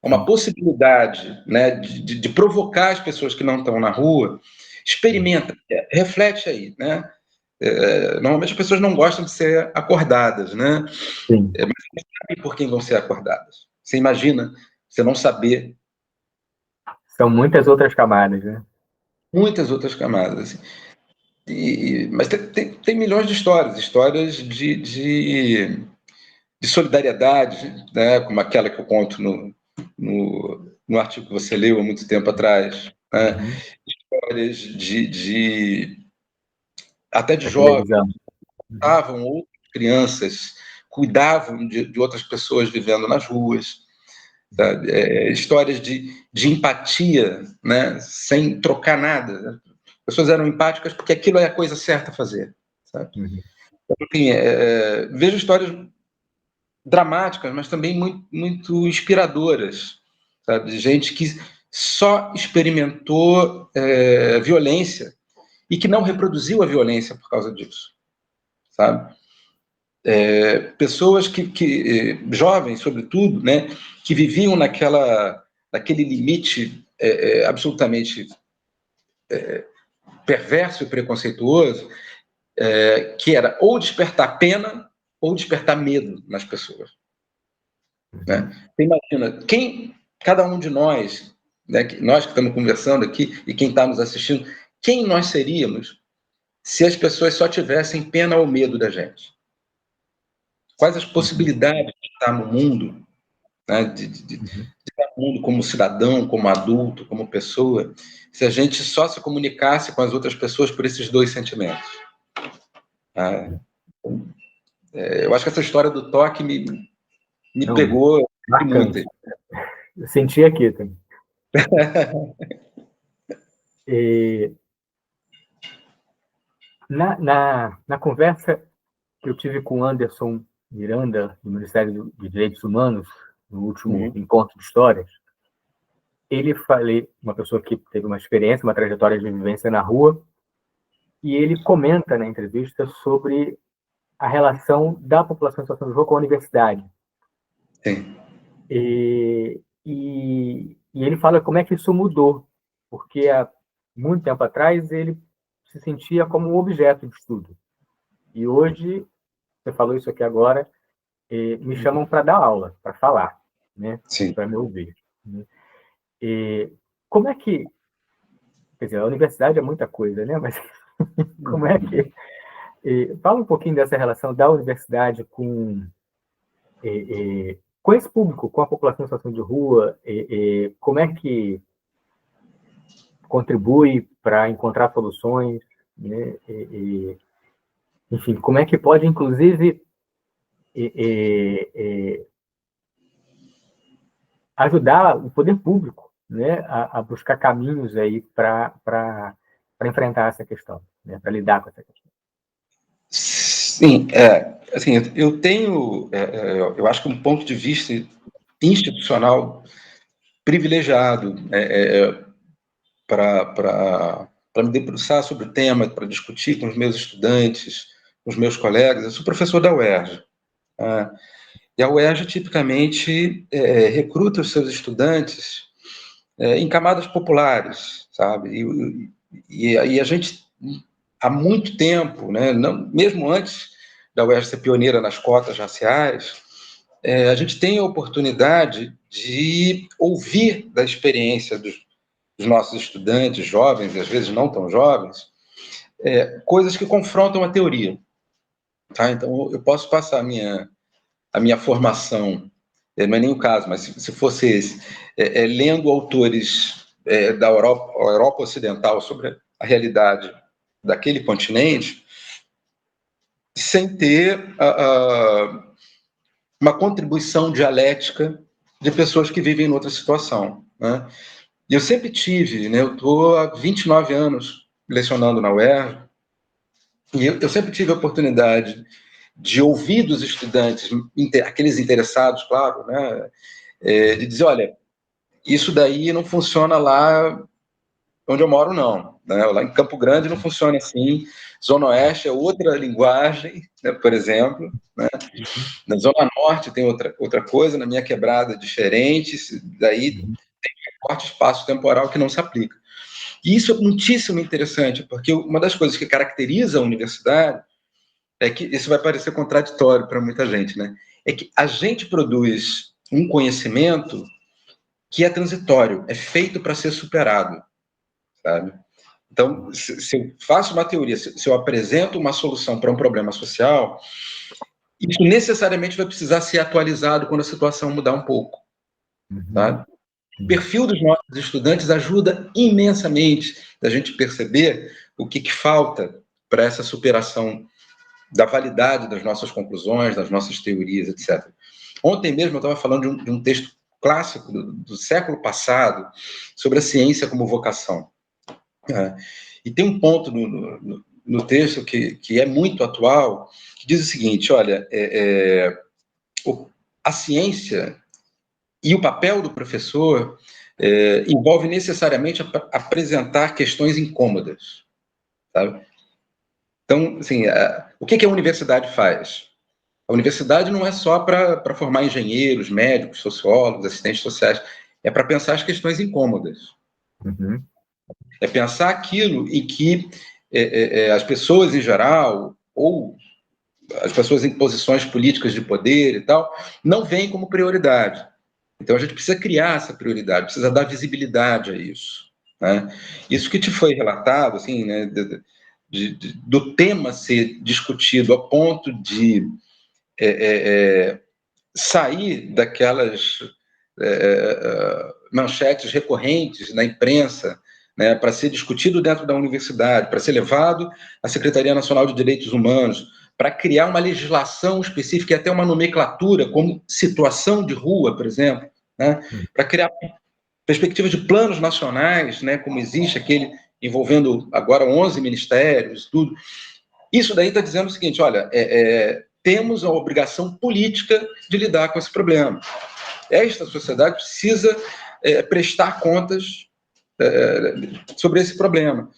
uma possibilidade, né, de provocar as pessoas que não estão na rua Experimenta, reflete aí, né? Normalmente as pessoas não gostam de ser acordadas, né? Sim. Mas você sabe por quem vão ser acordadas. Você imagina você não saber. São muitas outras camadas, né? Muitas outras camadas. Mas tem milhões de histórias de solidariedade, né? Como aquela que eu conto no artigo que você leu há muito tempo atrás. Né? Histórias até de Da jovens televisão. que estavam outras crianças, cuidavam de outras pessoas vivendo nas ruas. Sabe? Histórias de empatia, né? Sem trocar nada. As pessoas eram empáticas porque aquilo é a coisa certa a fazer. Sabe? Enfim, vejo histórias dramáticas, mas também muito, muito inspiradoras, sabe? De gente que só experimentou violência e que não reproduziu a violência por causa disso, sabe? Pessoas jovens, sobretudo, né, que viviam naquele limite absolutamente perverso e preconceituoso, que era ou despertar pena ou despertar medo nas pessoas. Né? Você imagina, cada um de nós, né, nós que estamos conversando aqui e quem está nos assistindo, quem nós seríamos se as pessoas só tivessem pena ou medo da gente? Quais as possibilidades de estar no mundo, né, de estar no mundo como cidadão, como adulto, como pessoa, se a gente só se comunicasse com as outras pessoas por esses dois sentimentos? Eu acho que essa história do toque me pegou muito. Eu senti aqui também. Na conversa que eu tive com o Anderson Miranda, do Ministério de Direitos Humanos, no último encontro de histórias, uma pessoa que teve uma experiência, uma trajetória de vivência na rua, e ele comenta na entrevista sobre a relação da população em situação de rua com a universidade. Sim. E ele fala como é que isso mudou, porque há muito tempo atrás ele se sentia como um objeto de estudo. E hoje, você falou isso aqui agora, me chamam para dar aula, para falar, né? Para me ouvir. Né? Como é que... Quer dizer, a universidade é muita coisa, né? Mas como é que... fala um pouquinho dessa relação da universidade com esse público, com a população em situação de rua, como é que contribui para encontrar soluções, né? Enfim, como é que pode, inclusive, ajudar o poder público, né, a buscar caminhos aí para enfrentar essa questão, né, para lidar com essa questão. Sim, assim, eu acho que um ponto de vista institucional privilegiado para me debruçar sobre o tema, para discutir com os meus estudantes, com os meus colegas. Eu sou professor da UERJ. E a UERJ, tipicamente, recruta os seus estudantes em camadas populares, sabe? E a gente, há muito tempo, né, mesmo antes da UERJ ser pioneira nas cotas raciais, a gente tem a oportunidade de ouvir da experiência dos nossos estudantes, jovens, e às vezes não tão jovens, coisas que confrontam a teoria. Tá? Então, eu posso passar a minha formação, não é nem o caso, mas se fosse esse, lendo autores da Europa Ocidental sobre a realidade daquele continente, sem ter uma contribuição dialética de pessoas que vivem em outra situação. Né? E eu sempre tive, né, eu estou há 29 anos lecionando na UERJ, e eu sempre tive a oportunidade de ouvir dos estudantes, aqueles interessados, claro, né, de dizer, olha, isso daí não funciona lá onde eu moro, não. Né? Lá em Campo Grande não funciona assim. Zona Oeste é outra linguagem, né, por exemplo. Né? Na Zona Norte tem outra coisa, na minha quebrada diferente, daí tem um forte espaço temporal que não se aplica. E isso é muitíssimo interessante, porque uma das coisas que caracteriza a universidade é que, isso vai parecer contraditório para muita gente, né? É que a gente produz um conhecimento que é transitório, é feito para ser superado, sabe? Então, se eu faço uma teoria, se eu apresento uma solução para um problema social, isso necessariamente vai precisar ser atualizado quando a situação mudar um pouco, tá? O perfil dos nossos estudantes ajuda imensamente a gente perceber o que falta para essa superação da validade das nossas conclusões, das nossas teorias, etc. Ontem mesmo eu estava falando de um texto clássico do século passado sobre a ciência como vocação. E tem um ponto no texto que é muito atual, que diz o seguinte, olha, a ciência e o papel do professor envolve necessariamente apresentar questões incômodas, sabe? Então, assim, o que a universidade faz? A universidade não é só para formar engenheiros, médicos, sociólogos, assistentes sociais, é para pensar as questões incômodas. Uhum. É pensar aquilo em que as pessoas em geral, ou as pessoas em posições políticas de poder e tal, não veem como prioridade. Então, a gente precisa criar essa prioridade, precisa dar visibilidade a isso, né? Isso que te foi relatado, assim, né, do tema ser discutido a ponto de sair daquelas manchetes recorrentes na imprensa, né, para ser discutido dentro da universidade, para ser levado à Secretaria Nacional de Direitos Humanos, para criar uma legislação específica e até uma nomenclatura, como situação de rua, por exemplo, né, para criar perspectivas de planos nacionais, né, como existe aquele envolvendo agora 11 ministérios, tudo. Isso daí está dizendo o seguinte, olha, temos a obrigação política de lidar com esse problema. Esta sociedade precisa prestar contas sobre esse problema.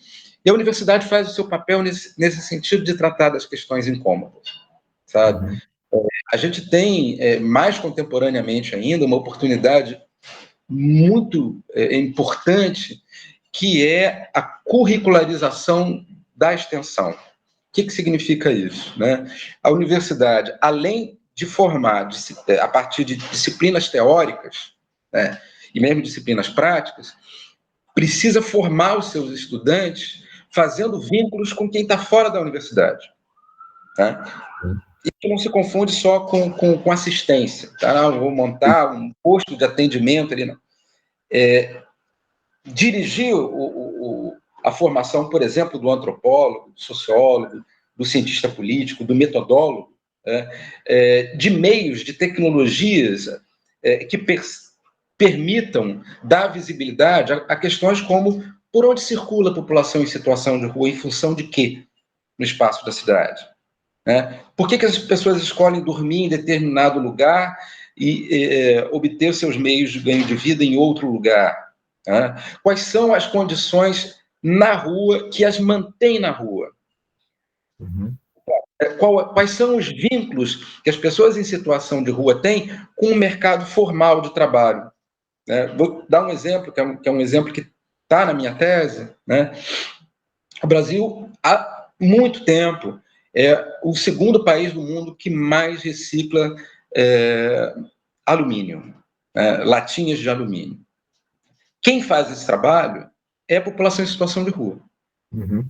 E a universidade faz o seu papel nesse sentido de tratar das questões incômodas, sabe? A gente tem, mais contemporaneamente ainda, uma oportunidade muito importante, que é a curricularização da extensão. O que significa isso, né? A universidade, além de formar a partir de disciplinas teóricas, né, e mesmo disciplinas práticas, precisa formar os seus estudantes fazendo vínculos com quem está fora da universidade. Tá? Isso não se confunde só com assistência. Tá? Não, vou montar um posto de atendimento ali, não. Dirigir a formação, por exemplo, do antropólogo, do sociólogo, do cientista político, do metodólogo, de meios, de tecnologias que permitam dar visibilidade a questões como por onde circula a população em situação de rua, em função de quê no espaço da cidade. Por que as pessoas escolhem dormir em determinado lugar e obter seus meios de ganho de vida em outro lugar? Quais são as condições na rua que as mantêm na rua? Uhum. Quais são os vínculos que as pessoas em situação de rua têm com o mercado formal de trabalho? Vou dar um exemplo, que é um exemplo que está na minha tese. O Brasil, há muito tempo, é o segundo país do mundo que mais recicla alumínio, latinhas de alumínio. Quem faz esse trabalho é a população em situação de rua. Uhum.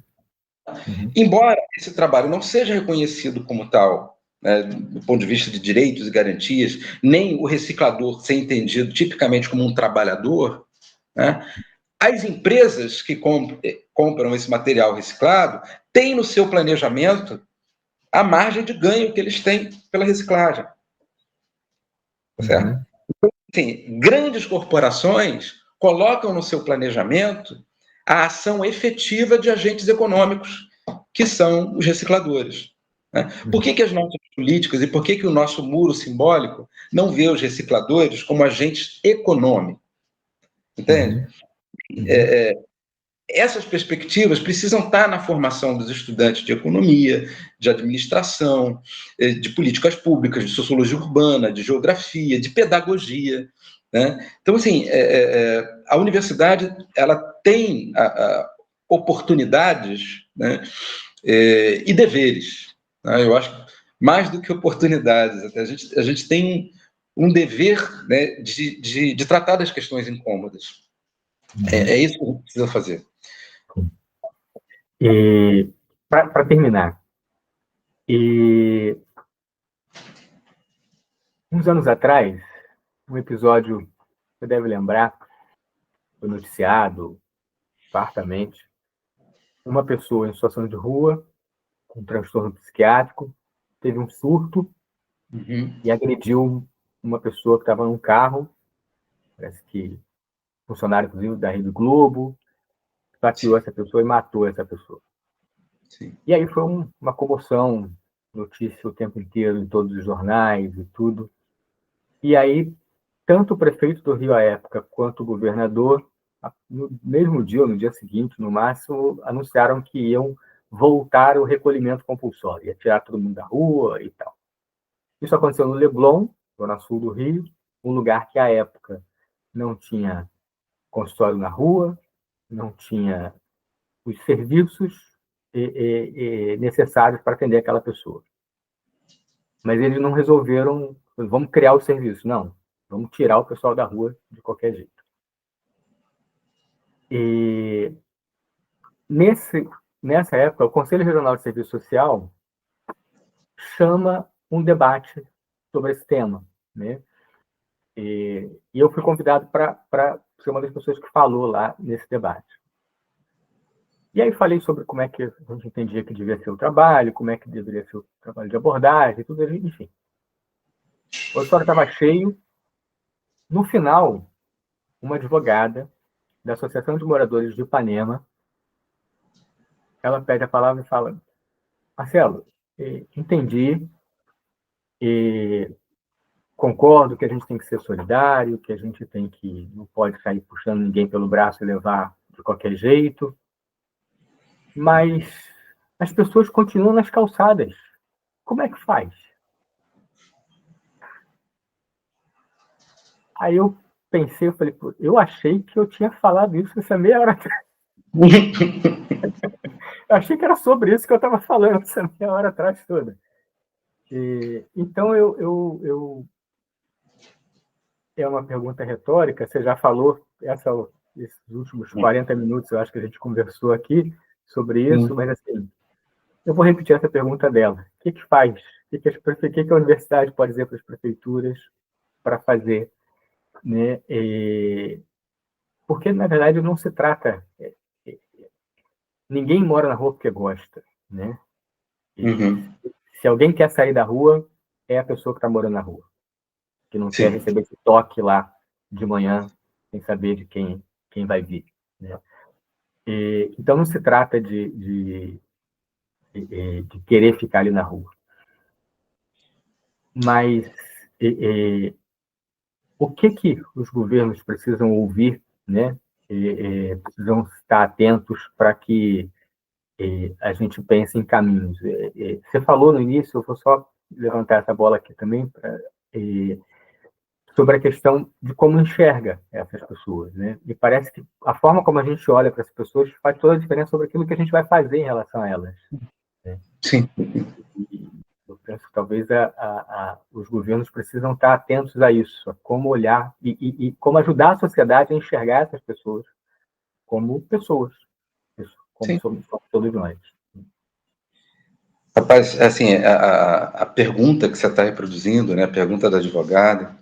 Embora esse trabalho não seja reconhecido como tal, do ponto de vista de direitos e garantias, nem o reciclador ser entendido tipicamente como um trabalhador, as empresas que compram esse material reciclado têm no seu planejamento a margem de ganho que eles têm pela reciclagem. Certo? Uhum. Então, assim, grandes corporações colocam no seu planejamento a ação efetiva de agentes econômicos, que são os recicladores. Por que as nossas políticas e por que o nosso muro simbólico não vê os recicladores como agentes econômicos? Entende? Uhum. Essas perspectivas precisam estar na formação dos estudantes de economia, de administração, de políticas públicas, de sociologia urbana, de geografia, de pedagogia. Então, assim, a universidade ela tem oportunidades, né, e deveres. Né? Eu acho mais do que oportunidades. Até a gente tem um dever, né, de tratar das questões incômodas. É isso que a gente precisa fazer. E, para terminar, uns anos atrás, um episódio, você deve lembrar, foi noticiado fartamente, uma pessoa em situação de rua, com transtorno psiquiátrico, teve um surto e agrediu uma pessoa que estava num carro, parece que funcionário, inclusive, da Rede Globo, fatiou essa pessoa e matou essa pessoa. Sim. E aí foi uma comoção, notícia o tempo inteiro em todos os jornais e tudo. E aí, tanto o prefeito do Rio à época, quanto o governador, no mesmo dia ou no dia seguinte, no máximo, anunciaram que iam voltar o recolhimento compulsório, ia tirar todo mundo da rua e tal. Isso aconteceu no Leblon, zona sul do Rio, um lugar que à época não tinha consultório na rua, não tinha os serviços necessários para atender aquela pessoa. Mas eles não resolveram, vamos criar o serviço. Não, vamos tirar o pessoal da rua de qualquer jeito. E nessa época, o Conselho Regional de Serviço Social chama um debate sobre esse tema, né? E eu fui convidado para ser uma das pessoas que falou lá nesse debate. E aí falei sobre como é que a gente entendia que devia ser o trabalho, como é que deveria ser o trabalho de abordagem, tudo, enfim. O auditório estava cheio. No final, uma advogada da Associação de Moradores de Ipanema, ela pede a palavra e fala: Marcelo, entendi, concordo que a gente tem que ser solidário, que a gente não pode sair puxando ninguém pelo braço e levar de qualquer jeito, mas as pessoas continuam nas calçadas. Como é que faz? Aí eu pensei, eu falei, eu achei que eu tinha falado isso essa meia hora atrás. Eu achei que era sobre isso que eu estava falando essa meia hora atrás toda. Então, é uma pergunta retórica, você já falou esses últimos 40 minutos, eu acho que a gente conversou aqui sobre isso, mas assim, eu vou repetir essa pergunta dela. O que faz? O que a universidade pode dizer para as prefeituras para fazer? Né? Porque, na verdade, não se trata... Ninguém mora na rua porque gosta, né? Se alguém quer sair da rua, é a pessoa que está morando na rua, que não quer receber esse toque lá de manhã, sem saber de quem vai vir. Né? Então, não se trata de querer ficar ali na rua. Mas o que os governos precisam ouvir, né? Precisam estar atentos para que a gente pense em caminhos. Você falou no início, eu vou só levantar essa bola aqui também, sobre a questão de como enxerga essas pessoas, né? E parece que a forma como a gente olha para as pessoas faz toda a diferença sobre aquilo que a gente vai fazer em relação a elas. Né? Sim. Eu penso que talvez os governos precisam estar atentos a isso, a como olhar e como ajudar a sociedade a enxergar essas pessoas como pessoas, como somos todos nós. Rapaz, assim, a pergunta que você está reproduzindo, né, a pergunta da advogada,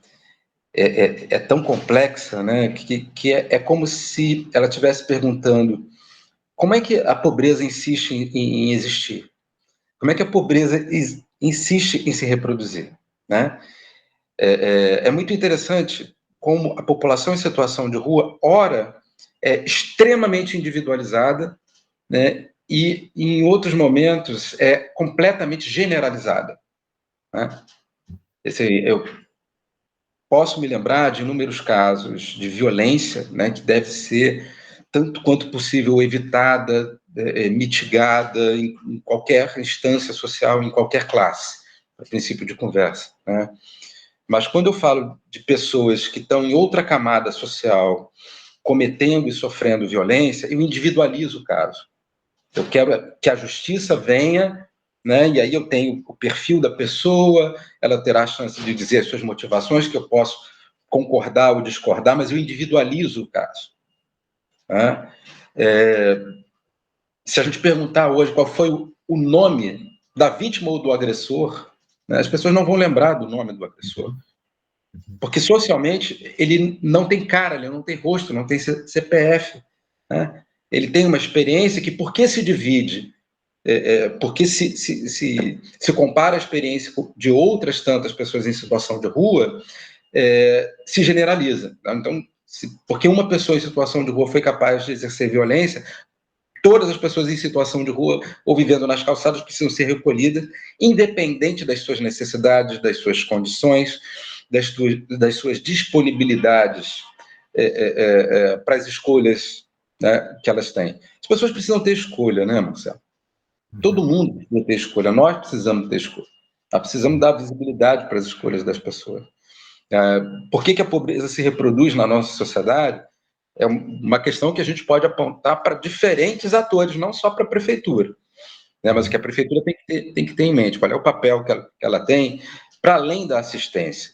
é tão complexa, né, que é como se ela estivesse perguntando como é que a pobreza insiste em existir? Como é que a pobreza insiste em se reproduzir? Né? É muito interessante como a população em situação de rua, ora, é extremamente individualizada, né, e em outros momentos é completamente generalizada. Né? Eu posso me lembrar de inúmeros casos de violência, né, que deve ser tanto quanto possível evitada, mitigada em qualquer instância social, em qualquer classe, a princípio de conversa. Né? Mas quando eu falo de pessoas que estão em outra camada social, cometendo e sofrendo violência, eu individualizo o caso. Eu quero que a justiça venha, né, e aí eu tenho o perfil da pessoa, ela terá a chance de dizer as suas motivações, que eu posso concordar ou discordar, mas eu individualizo o caso. Né? Se a gente perguntar hoje qual foi o nome da vítima ou do agressor, né, as pessoas não vão lembrar do nome do agressor. Porque socialmente ele não tem cara, ele não tem rosto, não tem CPF. Né? Ele tem uma experiência que, porque se divide, porque se compara a experiência de outras tantas pessoas em situação de rua, se generaliza. Então, porque uma pessoa em situação de rua foi capaz de exercer violência, todas as pessoas em situação de rua ou vivendo nas calçadas precisam ser recolhidas, independente das suas necessidades, das suas condições, das suas disponibilidades para as escolhas, né, que elas têm. As pessoas precisam ter escolha, né, Marcelo? Todo mundo precisa ter escolha. Nós precisamos ter escolha. Nós precisamos dar visibilidade para as escolhas das pessoas. Por que a pobreza se reproduz na nossa sociedade? É uma questão que a gente pode apontar para diferentes atores, não só para a prefeitura, né? Mas que a prefeitura tem que ter em mente qual é o papel que ela tem para além da assistência.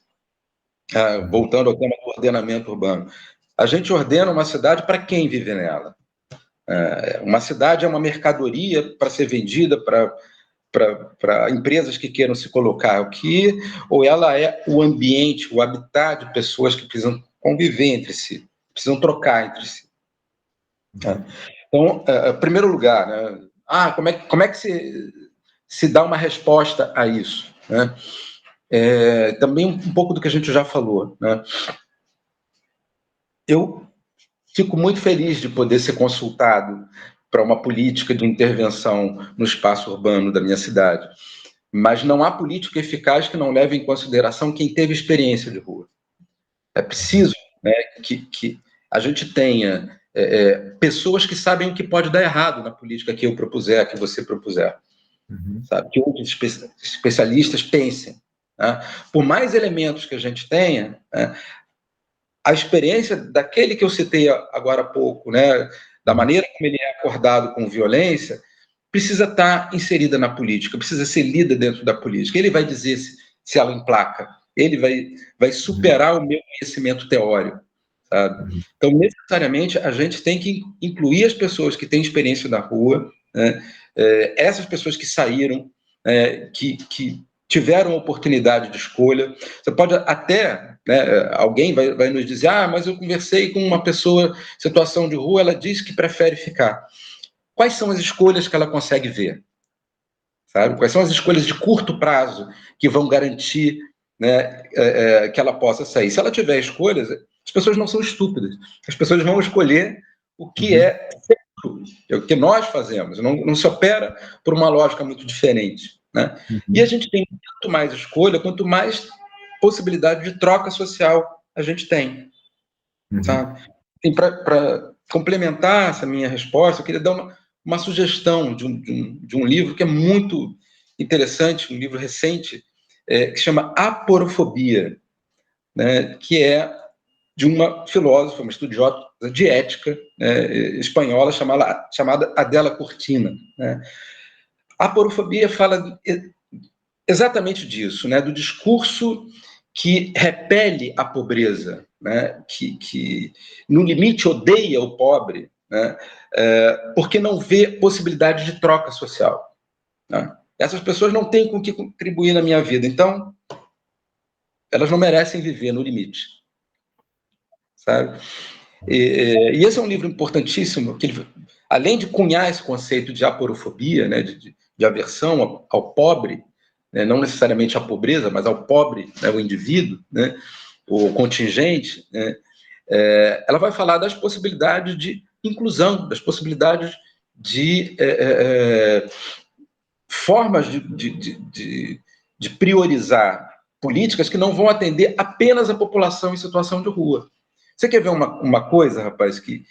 Voltando ao tema do ordenamento urbano. A gente ordena uma cidade para quem vive nela. Uma cidade é uma mercadoria para ser vendida para empresas que queiram se colocar aqui, ou ela é o ambiente, o habitat de pessoas que precisam conviver entre si, precisam trocar entre si. Então, em primeiro lugar, né, como é que se dá uma resposta a isso? Né? Também um pouco do que a gente já falou. Né? Eu fico muito feliz de poder ser consultado para uma política de intervenção no espaço urbano da minha cidade, mas não há política eficaz que não leve em consideração quem teve experiência de rua. É preciso, né, que a gente tenha pessoas que sabem o que pode dar errado na política que eu propuser, que você propuser. Sabe? Que outros especialistas pensem. Né? Por mais elementos que a gente tenha, né, a experiência daquele que eu citei agora há pouco, né, da maneira como ele é acordado com violência, precisa estar inserida na política, precisa ser lida dentro da política. Ele vai dizer se ela emplaca, ele vai superar o meu conhecimento teórico. Sabe? Então, necessariamente, a gente tem que incluir as pessoas que têm experiência na rua, né, essas pessoas que saíram, que tiveram oportunidade de escolha. Você pode até, né, alguém vai nos dizer, mas eu conversei com uma pessoa em situação de rua, ela disse que prefere ficar. Quais são as escolhas que ela consegue ver? Sabe? Quais são as escolhas de curto prazo que vão garantir, né, que ela possa sair? Se ela tiver escolhas, as pessoas não são estúpidas. As pessoas vão escolher o que é certo, é o que nós fazemos. Não se opera por uma lógica muito diferente. Né? E a gente tem muito mais escolha, quanto mais possibilidade de troca social a gente tem. Sabe? Para complementar essa minha resposta, eu queria dar uma sugestão de um livro que é muito interessante, um livro recente, que se chama Aporofobia, né, que é de uma filósofa, uma estudiosa de ética, né, espanhola, chamada Adela Cortina. Né? A aporofobia fala exatamente disso, né, do discurso que repele a pobreza, né, que no limite odeia o pobre, né, porque não vê possibilidade de troca social. Né? Essas pessoas não têm com que contribuir na minha vida, então elas não merecem viver no limite. Sabe? E esse é um livro importantíssimo, que ele, além de cunhar esse conceito de aporofobia, né, de aversão ao pobre, né, não necessariamente à pobreza, mas ao pobre, né, o indivíduo, né, o contingente, né, ela vai falar das possibilidades de inclusão, das possibilidades de formas de priorizar políticas que não vão atender apenas a população em situação de rua. Você quer ver uma coisa, rapaz, que,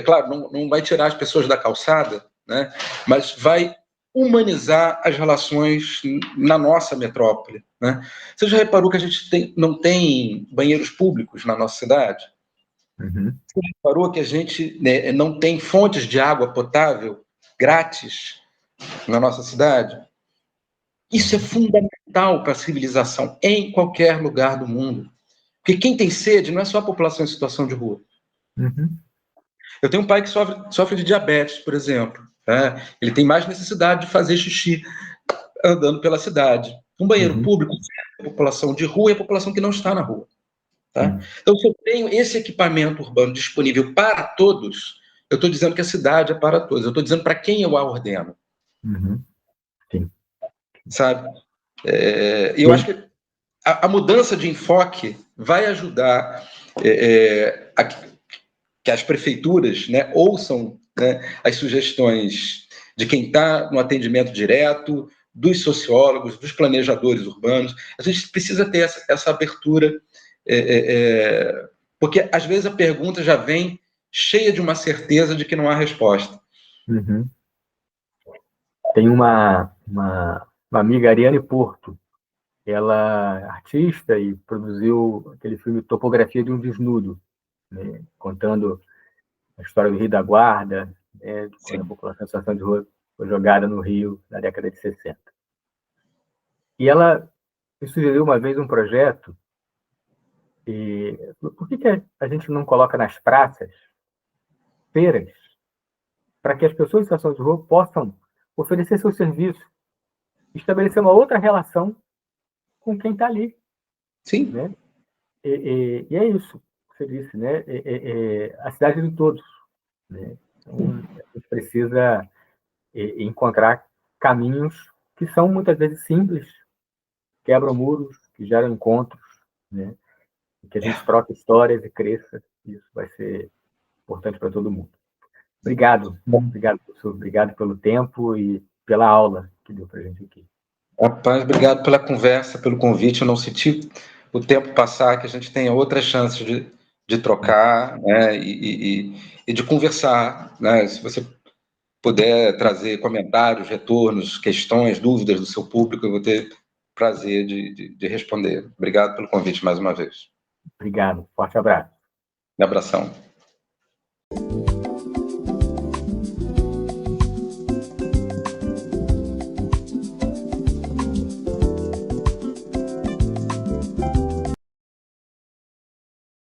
claro, não vai tirar as pessoas da calçada, né, mas vai humanizar as relações na nossa metrópole. Né? Você já reparou que a gente não tem banheiros públicos na nossa cidade? Uhum. Você reparou que a gente, né, não tem fontes de água potável grátis na nossa cidade? Isso é fundamental para a civilização em qualquer lugar do mundo. Porque quem tem sede não é só a população em situação de rua. Uhum. Eu tenho um pai que sofre de diabetes, por exemplo. Né? Ele tem mais necessidade de fazer xixi andando pela cidade. Um banheiro Uhum. público é a população de rua e a população que não está na rua. Tá? Sim. Então, se eu tenho esse equipamento urbano disponível para todos, eu estou dizendo que a cidade é para todos. Eu estou dizendo para quem eu a ordeno. Uhum. Sim. Sabe? E eu acho Sim. que a mudança de enfoque vai ajudar a que as prefeituras, né, ouçam, né, as sugestões de quem está no atendimento direto, dos sociólogos, dos planejadores urbanos. A gente precisa ter essa abertura, porque às vezes a pergunta já vem cheia de uma certeza de que não há resposta. Uhum. Tem uma amiga, Ariane Porto, ela é artista e produziu aquele filme Topografia de um Desnudo, né, contando a história do Rio da Guarda, né, quando a Sim. população em situação de rua foi jogada no Rio na década de 60. E ela me sugeriu uma vez um projeto, e por que a gente não coloca nas praças feiras para que as pessoas em situação de rua possam oferecer seu serviço, estabelecer uma outra relação com quem está ali, Sim. né? E é isso que você disse, né? A cidade de todos, né? Então, a gente precisa encontrar caminhos que são muitas vezes simples, quebram muros, que geram encontros, né? E que a gente troca histórias e cresça. Isso vai ser importante para todo mundo. Obrigado, professor. Obrigado pelo tempo e pela aula que deu para a gente aqui. Rapaz, obrigado pela conversa, pelo convite. Eu não senti o tempo passar, que a gente tenha outras chances de trocar, né, e de conversar. Né? Se você puder trazer comentários, retornos, questões, dúvidas do seu público, eu vou ter prazer de responder. Obrigado pelo convite mais uma vez. Obrigado. Forte abraço. Um abração.